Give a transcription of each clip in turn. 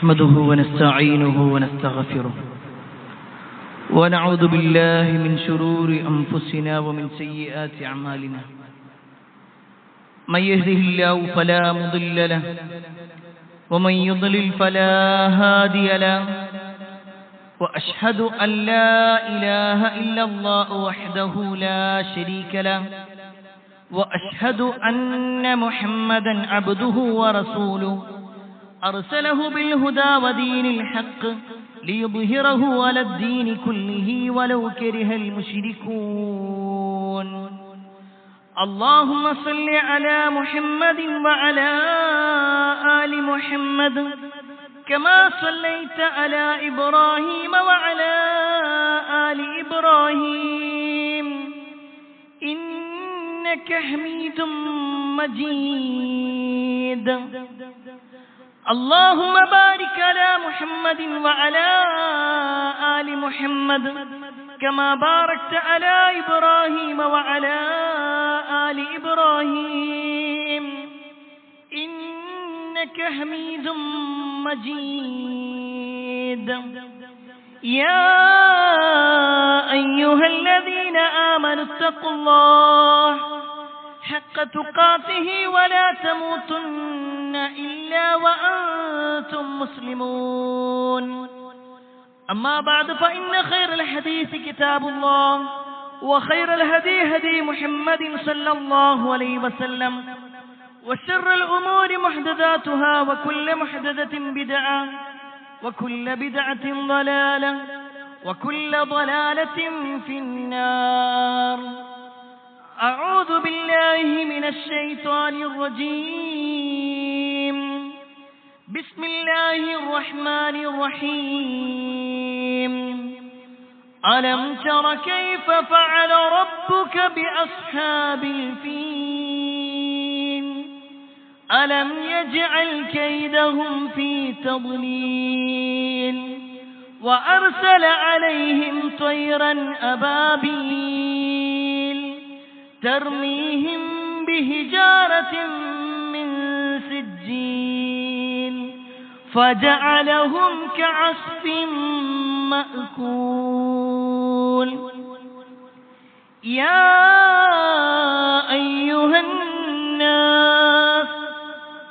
نحمده ونستعينه ونستغفره ونعوذ بالله من شرور أنفسنا ومن سيئات أعمالنا من يهده الله فلا مضل له ومن يضلل فلا هادي له وأشهد أن لا إله إلا الله وحده لا شريك له وأشهد أن محمدا عبده ورسوله أرسله بالهدى ودين الحق ليظهره على الدين كله ولو كره المشركون اللهم صل على محمد وعلى آل محمد كما صليت على إبراهيم وعلى آل إبراهيم إنك حميد مجيد اللهم بارك على محمد وعلى آل محمد كما باركت على إبراهيم وعلى آل إبراهيم إنك حميد مجيد يا أيها الذين آمنوا اتقوا الله حق تقاته ولا تموتن إلا وأنتم مسلمون أما بعد فإن خير الحديث كتاب الله وخير الهدي هدي محمد صلى الله عليه وسلم وشر الأمور محدثاتها وكل محدثة بدعة وكل بدعة ضلالة وكل ضلالة في النار أعوذ بالله من الشيطان الرجيم بسم الله الرحمن الرحيم ألم تر كيف فعل ربك بأصحاب الفيل ألم يجعل كيدهم في تضليل وأرسل عليهم طيرا أبابيل ترميهم بحجارة من سجيل فجعلهم كعصف مأكول يا أيها الناس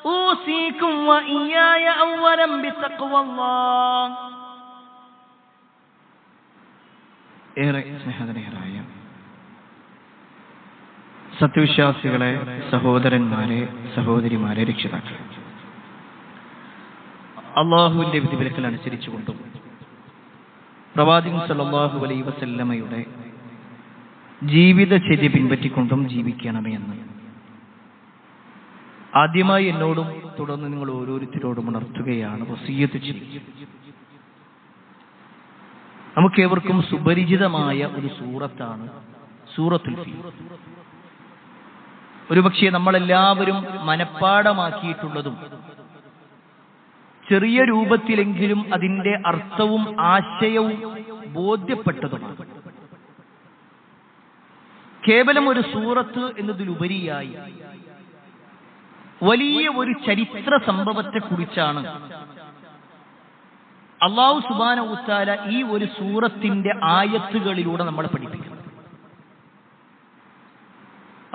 أوصيكم وإياي أولا بتقوى الله. സത്യവിശ്വാസികളെ, സഹോദരന്മാരെ, സഹോദരിമാരെ, രക്ഷിതാക്കളെ, അള്ളാഹുവിന്റെ വിധിവിലക്കൽ അനുസരിച്ചുകൊണ്ടും പ്രവാചകൻ സല്ലല്ലാഹു അലൈഹി വസല്ലമയുടെ ജീവിതചര്യ പിൻപറ്റിക്കൊണ്ടും ജീവിക്കണമേ എന്ന് ആദ്യമായി എന്നോടും തുടർന്ന് നിങ്ങൾ ഓരോരുത്തരോടും ഉണർത്തുകയാണ്, വസിയ്യത്ത് ചെയ്യുക. നമുക്കേവർക്കും സുപരിചിതമായ ഒരു സൂറത്താണ് സൂറത്തുൽ ഫീൽ. ഒരുപക്ഷെ നമ്മളെല്ലാവരും മനഃപ്പാടമാക്കിയിട്ടുള്ളതും ചെറിയ രൂപത്തിലെങ്കിലും അതിന്റെ അർത്ഥവും ആശയവും ബോധ്യപ്പെട്ടതുമാണ്. കേവലം ഒരു സൂറത്ത് എന്നതിലുപരിയായി വലിയ ഒരു ചരിത്ര സംഭവത്തെക്കുറിച്ചാണ് അല്ലാഹു സുബ്ഹാനഹു വ തആല ഈ ഒരു സൂറത്തിന്റെ ആയത്തുകളിലൂടെ നമ്മളെ പഠിപ്പിക്കുന്നത്.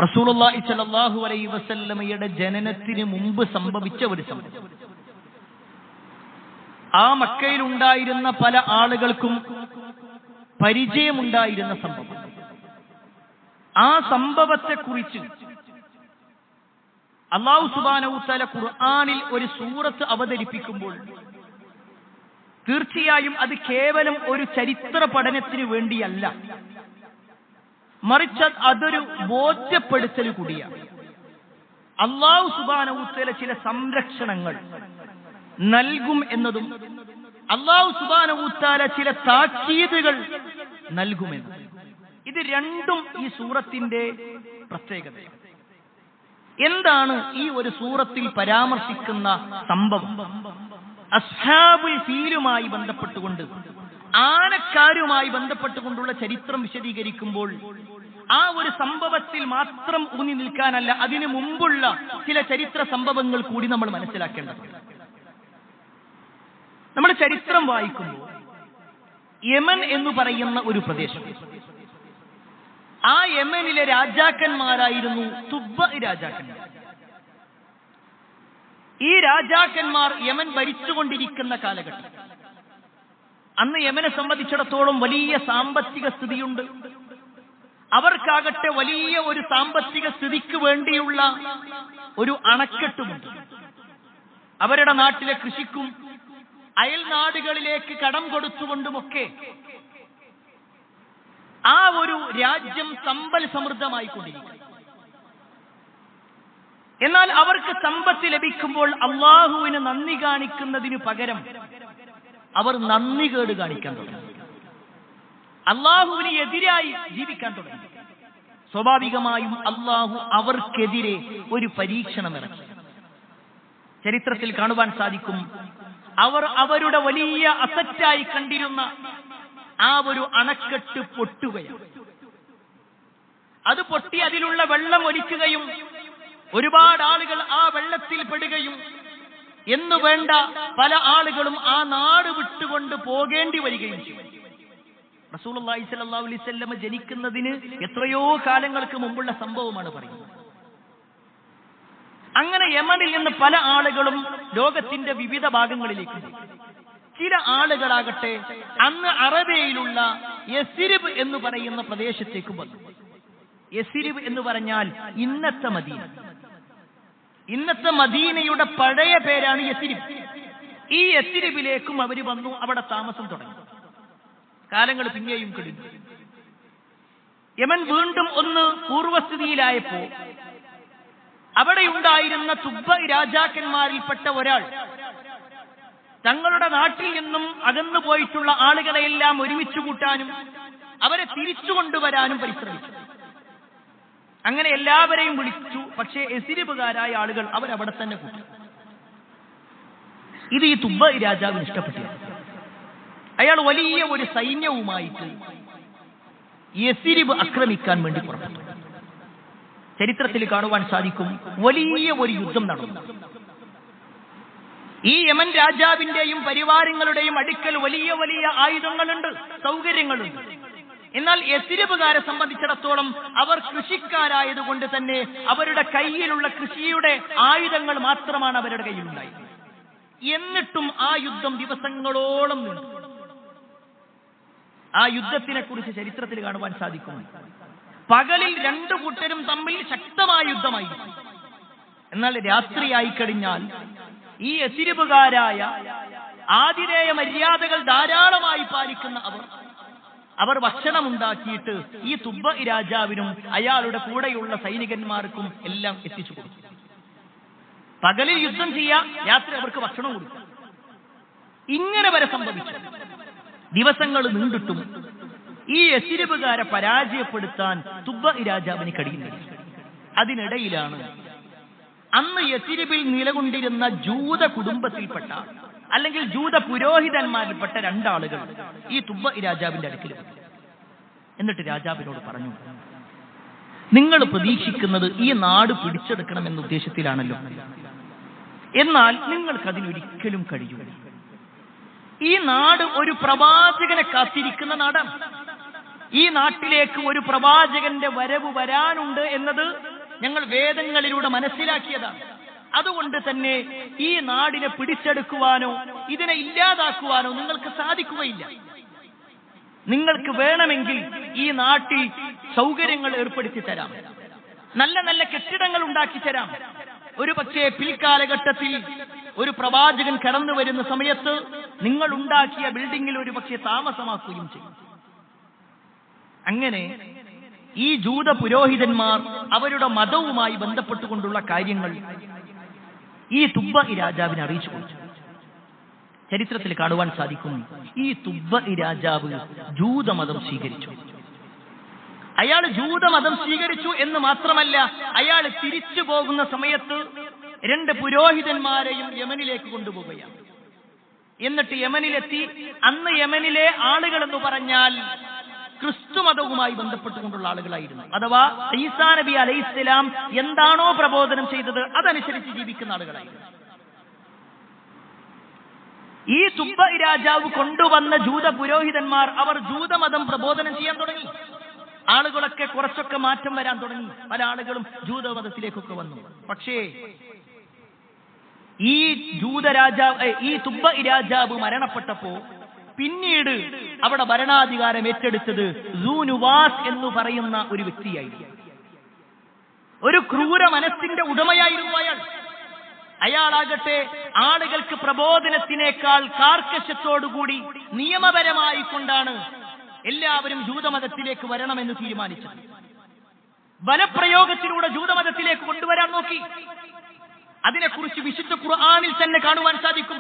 റസൂലുള്ളാഹി സ്വല്ലല്ലാഹു അലൈഹി വസല്ലമയുടെ ജനനത്തിന് മുമ്പ് സംഭവിച്ച ഒരു സംഭവം. ആ മക്കയിൽ ഉണ്ടായിരുന്ന പല ആളുകൾക്കും പരിചയമുണ്ടായിരുന്ന സംഭവം. ആ സംഭവത്തെക്കുറിച്ച് അല്ലാഹു സുബ്ഹാനഹു വ തആല ഖുർആനിൽ ഒരു സൂറത്ത് അവതരിപ്പിക്കുമ്പോൾ തീർച്ചയായും അത് കേവലം ഒരു ചരിത്ര പഠനത്തിന് വേണ്ടിയല്ല, മറിച്ച് അതൊരു ബോധ്യപ്പെടുത്തൽ കൂടിയാണ്. അല്ലാഹു സുബ്ഹാനഹു വ തആല ചില സംരക്ഷണങ്ങൾ നൽകും എന്നതും അല്ലാഹു സുബ്ഹാനഹു വ തആല ചില താക്കീതുകൾ നൽകുമെന്നും, ഇത് രണ്ടും ഈ സൂറത്തിന്റെ പ്രത്യേകതയാണ്. എന്താണ് ഈ ഒരു സൂറത്തിൽ പരാമർശിക്കുന്ന സംഭവം? അസ്ഹാബുൽ ഫീലുമായി ബന്ധപ്പെട്ടുകൊണ്ട്, ആനക്കാരുമായി ബന്ധപ്പെട്ടുകൊണ്ടുള്ള ചരിത്രം വിശദീകരിക്കുമ്പോൾ ആ ഒരു സംഭവത്തിൽ മാത്രം ഊന്നി നിൽക്കാനല്ല, അതിനു മുമ്പുള്ള ചില ചരിത്ര സംഭവങ്ങൾ കൂടി നമ്മൾ മനസ്സിലാക്കേണ്ടതുണ്ട്. നമ്മൾ ചരിത്രം വായിക്കുമ്പോൾ യമൻ എന്ന് പറയുന്ന ഒരു പ്രദേശം, ആ യമനിലെ രാജാക്കന്മാരായിരുന്നു തുബ്ബ രാജാക്കന്മാർ. ഈ രാജാക്കന്മാർ യമൻ ഭരിച്ചുകൊണ്ടിരിക്കുന്ന കാലഘട്ടം, അന്ന് യമനെ സംബന്ധിച്ചിടത്തോളം വലിയ സാമ്പത്തിക സ്ഥിതിയുണ്ട്. അവർക്കാകട്ടെ വലിയ ഒരു സാമ്പത്തിക സ്ഥിതിക്ക് വേണ്ടിയുള്ള ഒരു അണക്കെട്ടുമുണ്ട്. അവരുടെ നാട്ടിലെ കൃഷിക്കും അയൽ നാടുകളിലേക്ക് കടം കൊടുത്തുകൊണ്ടുമൊക്കെ ആ ഒരു രാജ്യം സമ്പൽ സമൃദ്ധമായിക്കൊണ്ടിരിക്കും. എന്നാൽ അവർക്ക് സമ്പത്ത് ലഭിക്കുമ്പോൾ അള്ളാഹുവിന് നന്ദി കാണിക്കുന്നതിന് പകരം അവർ നന്ദികേട് കാണിക്കാൻ തുടങ്ങി, അള്ളാഹുവിന് എതിരായി ജീവിക്കാൻ തുടങ്ങി. സ്വാഭാവികമായും അള്ളാഹു അവർക്കെതിരെ ഒരു പരീക്ഷണം ഇറക്കി. ചരിത്രത്തിൽ കാണുവാൻ സാധിക്കും, അവർ അവരുടെ വലിയ അസറ്റായി കണ്ടിരുന്ന ആ ഒരു അണക്കെട്ട് പൊട്ടുകയും അത് പൊട്ടി അതിലുള്ള വെള്ളം ഒലിക്കുകയും ഒരുപാട് ആളുകൾ ആ വെള്ളത്തിൽ പെടുകയും എന്നു വേണ്ട പല ആളുകളും ആ നാട് വിട്ടുകൊണ്ട് പോകേണ്ടി വരികയും ചെയ്യും. റസൂലുള്ളാഹി സ്വല്ലല്ലാഹു അലൈഹി വസല്ലം ജനിക്കുന്നതിന് എത്രയോ കാലങ്ങൾക്ക് മുമ്പുള്ള സംഭവമാണ് പറയുന്നത്. അങ്ങനെ യമനിൽ നിന്ന് പല ആളുകളും ലോകത്തിന്റെ വിവിധ ഭാഗങ്ങളിലേക്ക് പോയി. ചില ആളുകളാകട്ടെ അന്ന് അറബിയയിലുള്ള യസ്രിബ് എന്ന് പറയുന്ന പ്രദേശത്തേക്ക് വന്നു. യസ്രിബ് എന്ന് പറഞ്ഞാൽ ഇന്നത്തെ മദീന. ഇന്നത്തെ മദീനയുടെ പഴയ പേരാണ് യസ്രിബ്. ഈ യസ്രിബിലേക്കും അവർ വന്നു, അവിടെ താമസം തുടങ്ങി. കാലങ്ങൾ പിന്നെയും കഴിഞ്ഞു. യമൻ വീണ്ടും ഒന്ന് പൂർവസ്ഥിതിയിലായപ്പോ അവിടെയുണ്ടായിരുന്ന തുബ്ബ രാജാക്കന്മാരിൽപ്പെട്ട ഒരാൾ തങ്ങളുടെ നാട്ടിൽ നിന്നും അകന്നു പോയിട്ടുള്ള ആളുകളെയെല്ലാം ഒരുമിച്ച് കൂട്ടാനും അവരെ തിരിച്ചു കൊണ്ടുവരാനും പരിശ്രമിച്ചു. അങ്ങനെ എല്ലാവരെയും വിളിച്ചു. പക്ഷേ യസ്രിബുകാരായ ആളുകൾ അവരവിടെ തന്നെ കൂട്ടി. ഇത് ഈ തുബ്ബ രാജാവിന് ഇഷ്ടപ്പെട്ടില്ല. അയാൾ വലിയ ഒരു സൈന്യവുമായിട്ട് യസ്രിബ് ആക്രമിക്കാൻ വേണ്ടി പുറപ്പെട്ടു. ചരിത്രത്തിൽ കാണുവാൻ സാധിക്കും, വലിയ ഒരു യുദ്ധം നടന്നു. ഈ യമൻ രാജാവിന്റെയും പരിവാരങ്ങളുടെയും അടുക്കൽ വലിയ വലിയ ആയുധങ്ങളുണ്ട്, സൗകര്യങ്ങളുണ്ട്. എന്നാൽ യസ്രിബുകാരെ സംബന്ധിച്ചിടത്തോളം അവർ കൃഷിക്കാരായതുകൊണ്ട് തന്നെ അവരുടെ കയ്യിലുള്ള കൃഷിയുടെ ആയുധങ്ങൾ മാത്രമാണ് അവരുടെ കയ്യിലുണ്ടായത്. എന്നിട്ടും ആ യുദ്ധം ദിവസങ്ങളോളം നീണ്ടു. ആ യുദ്ധത്തിനെ കുറിച്ച് ചരിത്രത്തിൽ കാണുവാൻ സാധിക്കും. പകലിൽ രണ്ടു കൂട്ടരും തമ്മിൽ ശക്തമായ യുദ്ധമായിരുന്നു. എന്നാൽ രാത്രിയായി കഴിഞ്ഞാൽ ഈ യസ്രിബുകാരായ ആതിഥേയ മര്യാദകൾ ധാരാളമായി പാലിക്കുന്ന അവർ ഭക്ഷണം ഉണ്ടാക്കിയിട്ട് ഈ തുബ്ബ രാജാവിനും അയാളുടെ കൂടെയുള്ള സൈനികന്മാർക്കും എല്ലാം എത്തിച്ചു കൊടുക്കും. പകലിൽ യുദ്ധം ചെയ്യാം, രാത്രി അവർക്ക് ഭക്ഷണം കൊടുക്കും. ഇങ്ങനെ വരെ സംഭവിച്ചു. ദിവസങ്ങൾ നീണ്ടിട്ടും ഈ യസ്രിബുകാരെ പരാജയപ്പെടുത്താൻ തുബ്ബ രാജാവിന് കഴിയുന്നില്ല. അതിനിടയിലാണ് അന്ന് യസ്രിബിൽ നിലകൊണ്ടിരുന്ന ജൂത കുടുംബത്തിൽപ്പെട്ട അല്ലെങ്കിൽ ജൂത പുരോഹിതന്മാരിൽപ്പെട്ട രണ്ടാളുകൾ ഈ തുബ്ബ രാജാവിന്റെ അടുക്കൽ വന്നു. എന്നിട്ട് രാജാവിനോട് പറഞ്ഞു, നിങ്ങൾ പ്രതീക്ഷിക്കുന്നത് ഈ നാട് പിടിച്ചെടുക്കണമെന്ന ഉദ്ദേശത്തിലാണല്ലോ, എന്നാൽ നിങ്ങൾക്കതിനൊരിക്കലും കഴിയൂല. ഈ നാട് ഒരു പ്രവാചകനെ കാത്തിരിക്കുന്ന നാടാണ്. ഈ നാട്ടിലേക്ക് ഒരു പ്രവാചകന്റെ വരവ് വരാനുണ്ട് എന്നത് ഞങ്ങൾ വേദങ്ങളിലൂടെ മനസ്സിലാക്കിയതാണ്. അതുകൊണ്ട് തന്നെ ഈ നാടിനെ പിടിച്ചെടുക്കുവാനോ ഇതിനെ ഇല്ലാതാക്കുവാനോ നിങ്ങൾക്ക് സാധിക്കുകയില്ല. നിങ്ങൾക്ക് വേണമെങ്കിൽ ഈ നാട്ടിൽ സൗകര്യങ്ങൾ ഏർപ്പെടുത്തി തരാം, നല്ല നല്ല കെട്ടിടങ്ങൾ ഉണ്ടാക്കി തരാം. ഒരു പക്ഷേ പിൽക്കാലഘട്ടത്തിൽ ഒരു പ്രവാചകൻ കടന്നു വരുന്ന സമയത്ത് നിങ്ങൾ ഉണ്ടാക്കിയ ബിൽഡിങ്ങിൽ ഒരു പക്ഷേ താമസമാക്കുകയും ചെയ്യും. അങ്ങനെ ഈ ജൂത പുരോഹിതന്മാർ അവരുടെ മതവുമായി ബന്ധപ്പെട്ടുകൊണ്ടുള്ള കാര്യങ്ങൾ ഈ തുബ്ബ രാജാവിനെ അറിയിച്ചു കൊടുത്തു. ചരിത്രത്തിൽ കാണുവാൻ സാധിക്കും, ഈ തുബ്ബ രാജാവ് ജൂതമതം സ്വീകരിച്ചു. അയാൾ ജൂതമതം സ്വീകരിച്ചു എന്ന് മാത്രമല്ല, അയാൾ തിരിച്ചു പോകുന്ന സമയത്ത് രണ്ട് പുരോഹിതന്മാരെയും യമനിലേക്ക് കൊണ്ടുപോവുകയാണ്. എന്നിട്ട് യമനിലെത്തി. അന്ന് യമനിലെ ആളുകൾ എന്ന് പറഞ്ഞാൽ ക്രിസ്തു മതവുമായി ബന്ധപ്പെട്ടുകൊണ്ടുള്ള ആളുകളായിരുന്നു. അഥവാ ഈസാ നബി അലൈഹിസ്സലാം എന്താണോ പ്രബോധനം ചെയ്തത് അതനുസരിച്ച് ജീവിക്കുന്ന ആളുകളായിരുന്നു. ഈ തുബ്ബ രാജാവ് കൊണ്ടുവന്ന ജൂത പുരോഹിതന്മാർ അവർ ജൂതമതം പ്രബോധനം ചെയ്യാൻ തുടങ്ങി. ആളുകളൊക്കെ കുറച്ചൊക്കെ മാറ്റം വരാൻ തുടങ്ങി. പല ആളുകളും ജൂതമതത്തിലേക്കൊക്കെ വന്നു. പക്ഷേ ഈ തുബ്ബ രാജാവ് മരണപ്പെട്ടപ്പോ പിന്നീട് അവിടെ ഭരണാധികാരം ഏറ്റെടുത്തത് സൂനുവാസ് എന്ന് പറയുന്ന ഒരു വ്യക്തിയായിരുന്നു. ഒരു ക്രൂര മനസ്സിന്റെ ഉടമയായിരുന്നു അയാൾ. അയാളാകട്ടെ ആളുകൾക്ക് പ്രബോധനത്തിനേക്കാൾ കാർക്കശ്യത്തോടുകൂടി നിയമപരമായി കൊണ്ടാണ് എല്ലാവരും ജൂതമതത്തിലേക്ക് വരണമെന്ന് തീരുമാനിച്ചത്. ബലപ്രയോഗത്തിലൂടെ ജൂതമതത്തിലേക്ക് കൊണ്ടുവരാൻ നോക്കി. അതിനെക്കുറിച്ച് വിശുദ്ധ ഖുർആനിൽ തന്നെ കാണുവാൻ സാധിക്കും.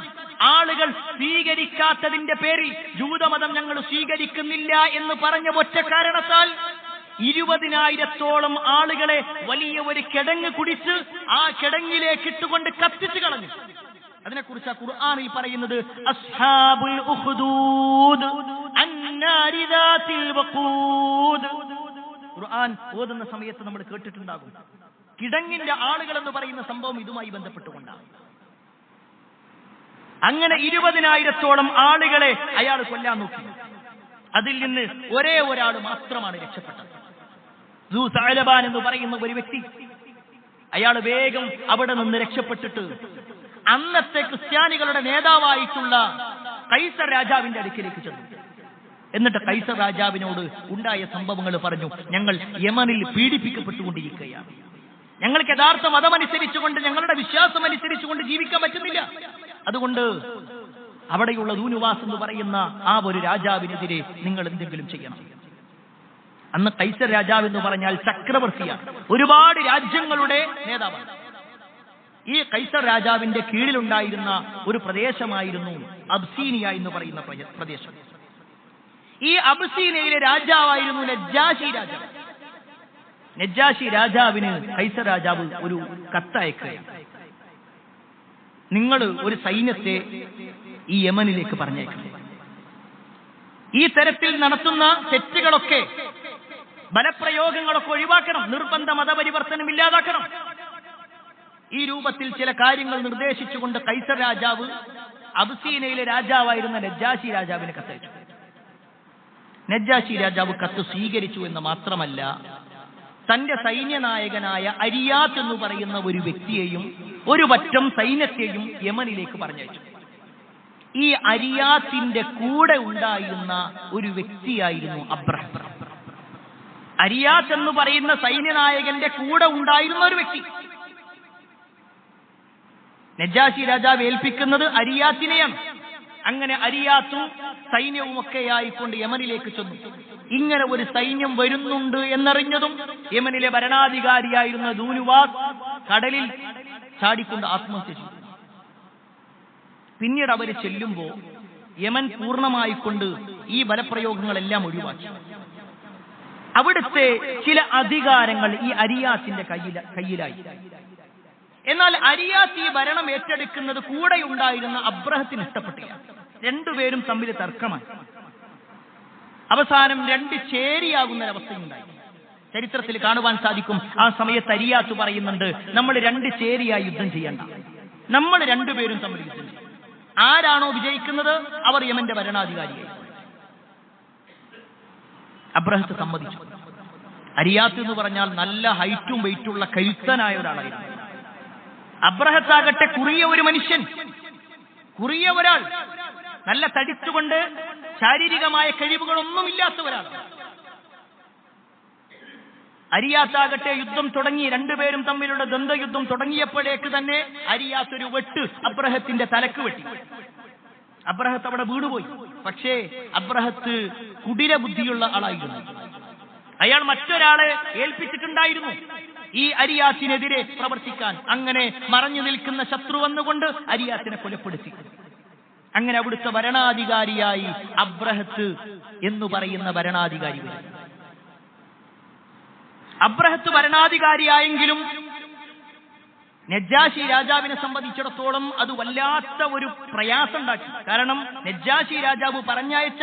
ആളുകൾ സ്വീകരിക്കാത്തതിന്റെ പേരിൽ ജൂതമതം ഞങ്ങൾ സ്വീകരിക്കുന്നില്ല എന്ന് പറഞ്ഞ ഒറ്റ കാരണത്താൽ 20,000-ഓളം ആളുകളെ വലിയ ഒരു കിടങ്ങ് കുടിച്ച് ആ കിടങ്ങിലേക്ക് ഇട്ടുകൊണ്ട് കത്തിച്ചു കളഞ്ഞു. അതിനെക്കുറിച്ച് ഖുർആനിൽ പറയുന്നത് അസ്ഹാബുൽ ഉഖ്ദൂദ് അന്നാരി ദാത്തിൽ വഖൂദ്. ഖുർആൻ ഓതുന്ന സമയത്ത് നമ്മൾ കേട്ടിട്ടുണ്ടാകും. കിടങ്ങിന്റെ ആളുകൾ എന്ന് പറയുന്ന സംഭവം ഇതുമായി ബന്ധപ്പെട്ടുകൊണ്ടാണ്. അങ്ങനെ 20,000-ഓളം ആളുകളെ അയാൾ കൊല്ലാൻ നോക്കി. അതിൽ നിന്ന് ഒരേ ഒരാൾ മാത്രമാണ് രക്ഷപ്പെട്ടത്. ദൂ സഅലബാൻ എന്ന് പറയുന്ന ഒരു വ്യക്തി. അയാൾ വേഗം അവിടെ നിന്ന് രക്ഷപ്പെട്ടിട്ട് അന്നത്തെ ക്രിസ്ത്യാനികളുടെ നേതാവായിട്ടുള്ള കൈസർ രാജാവിന്റെ അടുക്കിലേക്ക് ചെന്നു. എന്നിട്ട് കൈസർ രാജാവിനോട് ഉണ്ടായ സംഭവങ്ങൾ പറഞ്ഞു. ഞങ്ങൾ യമനിൽ പീഡിപ്പിക്കപ്പെട്ടുകൊണ്ടിരിക്കുകയാണ്. ഞങ്ങൾക്ക് യഥാർത്ഥ മതമനുസരിച്ചുകൊണ്ട് ഞങ്ങളുടെ വിശ്വാസം അനുസരിച്ചുകൊണ്ട് ജീവിക്കാൻ പറ്റുന്നില്ല. അതുകൊണ്ട് അവിടെയുള്ള ദൂനുവാസ് എന്ന് പറയുന്ന ആ ഒരു രാജാവിനെതിരെ നിങ്ങൾ എന്തെങ്കിലും ചെയ്യണം. അന്ന് കൈസർ രാജാവ് എന്ന് പറഞ്ഞാൽ ചക്രവർത്തിയാണ്, ഒരുപാട് രാജ്യങ്ങളുടെ നേതാവാണ്. ഈ കൈസർ രാജാവിന്റെ കീഴിലുണ്ടായിരുന്ന ഒരു പ്രദേശമായിരുന്നു അബ്സീനിയ എന്ന് പറയുന്ന പ്രദേശം. ഈ അബ്സീനിയയിലെ രാജാവായിരുന്നു നജ്ജാശി രാജാവ്. നജ്ജാശി രാജാവിന് കൈസർ രാജാവ് ഒരു കത്തയക്കുകയാണ്. നിങ്ങൾ ഒരു സൈന്യത്തെ ഈ യമനിലേക്ക് പറഞ്ഞേക്കണം. ഈ തരത്തിൽ നടത്തുന്ന തെറ്റുകളൊക്കെ, ബലപ്രയോഗങ്ങളൊക്കെ ഒഴിവാക്കണം. നിർബന്ധ മതപരിവർത്തനം ഇല്ലാതാക്കണം. ഈ രൂപത്തിൽ ചില കാര്യങ്ങൾ നിർദ്ദേശിച്ചുകൊണ്ട് കൈസർ രാജാവ് അബ്സീനയിലെ രാജാവായിരുന്ന നജ്ജാശി രാജാവിന് കത്തയച്ചു. നജ്ജാശി രാജാവ് കത്ത് സ്വീകരിച്ചു എന്ന് മാത്രമല്ല, തന്റെ സൈന്യനായകനായ അരിയാത്ത് എന്ന് പറയുന്ന ഒരു വ്യക്തിയെയും ഒരു പറ്റം സൈന്യത്തെയും യമനിലേക്ക് പറഞ്ഞയച്ചു. ഈ അരിയാത്തിന്റെ കൂടെ ഉണ്ടായിരുന്ന ഒരു വ്യക്തിയായിരുന്നു അബ്രഹം. അരിയാത്ത് എന്ന് പറയുന്ന സൈന്യനായകന്റെ കൂടെ ഉണ്ടായിരുന്ന ഒരു വ്യക്തി. നജ്ജാശി രാജാവ് ഏൽപ്പിക്കുന്നത് അരിയാത്തിനെയാണ്. അങ്ങനെ അരിയാത്തും സൈന്യവും ഒക്കെ ആയിക്കൊണ്ട് യമനിലേക്ക് ചെന്നു. ഇങ്ങനെ ഒരു സൈന്യം വരുന്നുണ്ട് എന്നറിഞ്ഞതും യമനിലെ ഭരണാധികാരിയായിരുന്ന ദൂനുവാസ് കടലിൽ ചാടിക്കൊണ്ട് ആത്മഹത്യ ചെയ്തു. പിന്നീട് അവർ ചെല്ലുമ്പോൾ യമൻ പൂർണ്ണമായിക്കൊണ്ട് ഈ ബലപ്രയോഗങ്ങളെല്ലാം ഒഴിവാക്കി. അവിടുത്തെ ചില അധികാരങ്ങൾ ഈ അരിയാത്തിന്റെ കയ്യിലായി. എന്നാൽ അരിയാത്ത് ഈ ഭരണം ഏറ്റെടുക്കുന്നത് കൂടെയുണ്ടായിരുന്ന അബ്രഹത്തിന് ഇഷ്ടപ്പെട്ടില്ല. രണ്ടുപേരും തമ്മിൽ തർക്കമായി. അവസാനം രണ്ട് ചേരിയാകുന്നൊരവസ്ഥയുണ്ടായി. ചരിത്രത്തിൽ കാണുവാൻ സാധിക്കും. ആ സമയത്ത് അരിയാത്ത് പറയുന്നുണ്ട്, നമ്മൾ രണ്ട് ചേരിയായി യുദ്ധം ചെയ്യണ്ട, നമ്മൾ രണ്ടുപേരും തമ്മിൽ യുദ്ധം ചെയ്യും. ആരാണോ വിജയിക്കുന്നത് അവർ യമന്റെ ഭരണാധികാരിയായി. അബ്രഹത്ത് സമ്മതിച്ചു. അരിയാത്ത് എന്ന് പറഞ്ഞാൽ നല്ല ഹൈറ്റും വെയിറ്റുള്ള കഴുത്തനായ ഒരാളായിരുന്നു. അബ്രഹത്താകട്ടെ കുറിയ ഒരു മനുഷ്യൻ, കുറിയ ഒരാൾ, നല്ല തടിച്ചുകൊണ്ട് ശാരീരികമായ കഴിവുകളൊന്നുമില്ലാത്ത ഒരാൾ. അരിയാത്താകട്ടെ യുദ്ധം തുടങ്ങി. രണ്ടുപേരും തമ്മിലുള്ള ദ്വന്ദ്വയുദ്ധം തുടങ്ങിയപ്പോഴേക്ക് തന്നെ അരിയാത്ത് ഒരു വെട്ട് അബ്രഹത്തിന്റെ തലക്ക് വെട്ടി. അബ്രഹത്ത് അവിടെ വീണുപോയി. പക്ഷേ അബ്രഹത്ത് കുടില ബുദ്ധിയുള്ള ആളായിരുന്നു. അയാൾ മറ്റൊരാളെ ഏൽപ്പിച്ചിട്ടുണ്ടായിരുന്നു ഈ അരിയാത്തിനെതിരെ പ്രവർത്തിക്കാൻ. അങ്ങനെ മറഞ്ഞു നിൽക്കുന്ന ശത്രു വന്നുകൊണ്ട് അരിയാത്തിനെ കൊലപ്പെടുത്തി. അങ്ങനെ അവിടുത്തെ ഭരണാധികാരിയായി അബ്രഹത്ത് എന്ന് പറയുന്ന ഭരണാധികാരി വരും. അബ്രഹത്ത് ഭരണാധികാരിയായെങ്കിലും നജ്ജാശി രാജാവിനെ സംബന്ധിച്ചിടത്തോളം അത് വല്ലാത്ത ഒരു പ്രയാസം ഉണ്ടാക്കി. കാരണം നജ്ജാശി രാജാവ് പറഞ്ഞയച്ച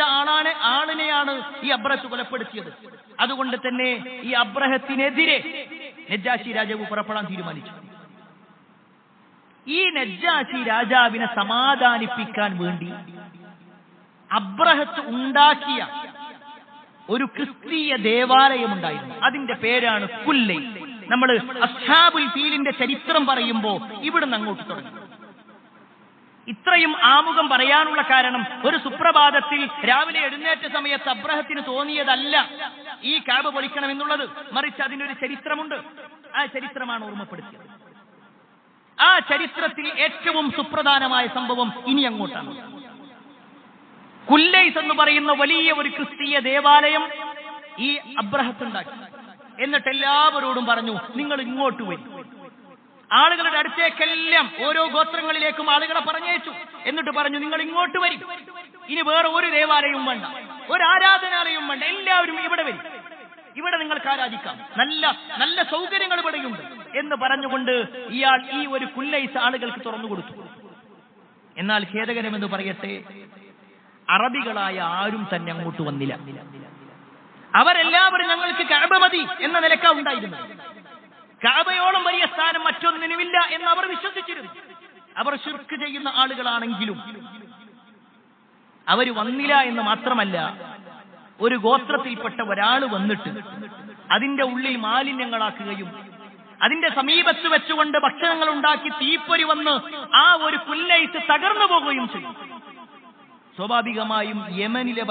ആളിനെയാണ് ഈ അബ്രഹത്ത് കൊലപ്പെടുത്തിയത്. അതുകൊണ്ട് തന്നെ ഈ അബ്രഹത്തിനെതിരെ നജ്ജാശി രാജാവ് പുറപ്പെടാൻ തീരുമാനിച്ചു. ഈ നജ്ജാശി രാജാവിനെ സമാധാനിപ്പിക്കാൻ വേണ്ടി അബ്രഹത്ത് ഉണ്ടാക്കിയ ഒരു ക്രിസ്തീയ ദേവാലയമുണ്ടായിരുന്നു. അതിന്റെ പേരാണ് കുല്ലൈ. നമ്മൾ അസ്ഹാബുൽ ഫീലിന്റെ ചരിത്രം പറയുമ്പോൾ ഇവിടുന്ന് അങ്ങോട്ട് തുടങ്ങി. ഇത്രയും ആമുഖം പറയാനുള്ള കാരണം, ഒരു സുപ്രഭാതത്തിൽ രാവിലെ എഴുന്നേറ്റ സമയത്ത് അബ്രഹത്തിന് തോന്നിയതല്ല ഈ കഅബ പൊളിക്കണം എന്നുള്ളത്, മറിച്ച് അതിനൊരു ചരിത്രമുണ്ട്. ആ ചരിത്രമാണ് ഓർമ്മപ്പെടുത്തിയത്. ആ ചരിത്രത്തിൽ ഏറ്റവും സുപ്രധാനമായ സംഭവം ഇനി അങ്ങോട്ടാണ്. കുല്ലൈസ് എന്ന് പറയുന്ന വലിയ ഒരു ക്രിസ്തീയ ദേവാലയം ഈ അബ്രഹത്ത് ഉണ്ടാക്കി. എന്നിട്ട് എല്ലാവരോടും പറഞ്ഞു, നിങ്ങൾ ഇങ്ങോട്ട് വരും. ആളുകളുടെ അടുത്തേക്കെല്ലാം ഓരോ ഗോത്രങ്ങളിലേക്കും ആളുകളെ പറഞ്ഞയച്ചു. എന്നിട്ട് പറഞ്ഞു, നിങ്ങൾ ഇങ്ങോട്ട് വരും. ഇനി വേറെ ഒരു ദേവാലയവും വേണ്ട, ഒരു ആരാധനാലയവും വേണ്ട, എല്ലാവരും ഇവിടെ വരും. ഇവിടെ നിങ്ങൾക്ക് ആരാധിക്കാം, നല്ല നല്ല സൗകര്യങ്ങൾ ഇവിടെയുണ്ട് എന്ന് പറഞ്ഞുകൊണ്ട് ഇയാൾ ഈ ഒരു കുല്ലൈസ് ആളുകൾക്ക് തുറന്നു കൊടുത്തു. എന്നാൽ ഖേദകരമെന്ന് പറയട്ടെ, അറബികളായ ആരും തന്നെ അങ്ങോട്ട് വന്നില്ല. അവരെല്ലാവരും ഞങ്ങൾക്ക് കഅബ മതി എന്ന നിലക്കാ ഉണ്ടായിരുന്നു. കഅബയോളം വലിയ സ്ഥാനം മറ്റൊന്നിനുമില്ല എന്ന് അവർ വിശ്വസിച്ചിരുന്നു. അവർ ശിർക്ക് ചെയ്യുന്ന ആളുകളാണെങ്കിലും അവർ വന്നില്ല എന്ന് മാത്രമല്ല, ഒരു ഗോത്രത്തിൽപ്പെട്ട ഒരാൾ വന്നിട്ട് അതിന്റെ ഉള്ളിൽ മാലിന്യങ്ങളാക്കുകയും അതിന്റെ സമീപത്ത് വെച്ചുകൊണ്ട് ഭക്ഷണങ്ങൾ ഉണ്ടാക്കി തീപ്പൊരി വന്ന് ആ ഒരു കുല്ലൈസ് തകർന്നു പോകുകയും ചെയ്യും. സ്വാഭാവികമായും യമനിലെ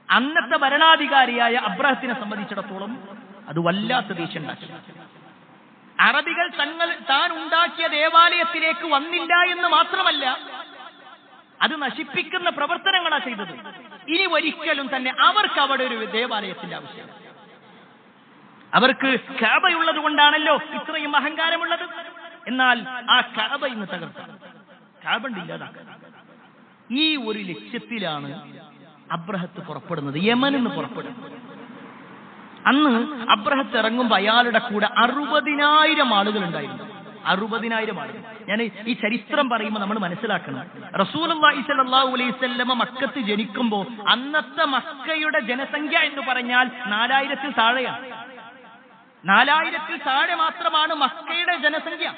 അന്നത്തെ ഭരണാധികാരിയായ അബ്രഹത്തിനെ സംബന്ധിച്ചിടത്തോളം അത് വല്ലാത്ത ദേഷ്യം ഉണ്ടാക്കി. അറബികൾ താൻ ഉണ്ടാക്കിയ ദേവാലയത്തിലേക്ക് വന്നില്ല എന്ന് മാത്രമല്ല, അത് നശിപ്പിക്കുന്ന പ്രവർത്തനങ്ങളാണ് ചെയ്തത്. ഇനി ഒരിക്കലും തന്നെ അവർക്ക് അവിടെ ഒരു ദേവാലയത്തിന്റെ ആവശ്യമില്ല. അവർക്ക് കഅബയുള്ളത് കൊണ്ടാണല്ലോ ഇത്രയും അഹങ്കാരമുള്ളത്. എന്നാൽ ആ കഅബ ഇന്ന് തകർത്ത, കഅബ ഇല്ലാതാക്കുക, ഈ ഒരു ലക്ഷ്യത്തിലാണ് അബ്രഹത്ത് പുറപ്പെടുന്നത്, യമനിൽ നിന്ന് പുറപ്പെടുന്നത്. അന്ന് അബ്രഹത്ത് ഇറങ്ങുമ്പോൾ അയാളുടെ കൂടെ 60,000 ആളുകൾ ഉണ്ടായിരുന്നു. 60,000 ആളുകൾ. ഞാൻ ഈ ചരിത്രം പറയുമ്പോൾ നമ്മൾ മനസ്സിലാക്കണം, റസൂലുള്ളാഹി സ്വല്ലല്ലാഹു അലൈഹി വസല്ലമ മക്കത്ത് ജനിക്കുമ്പോൾ അന്നത്തെ മക്കയുടെ ജനസംഖ്യ എന്ന് പറഞ്ഞാൽ 4000-ൽ താഴെയാണ്. 4000-ൽ താഴെ മാത്രമാണ് മക്കയുടെ ജനസംഖ്യ.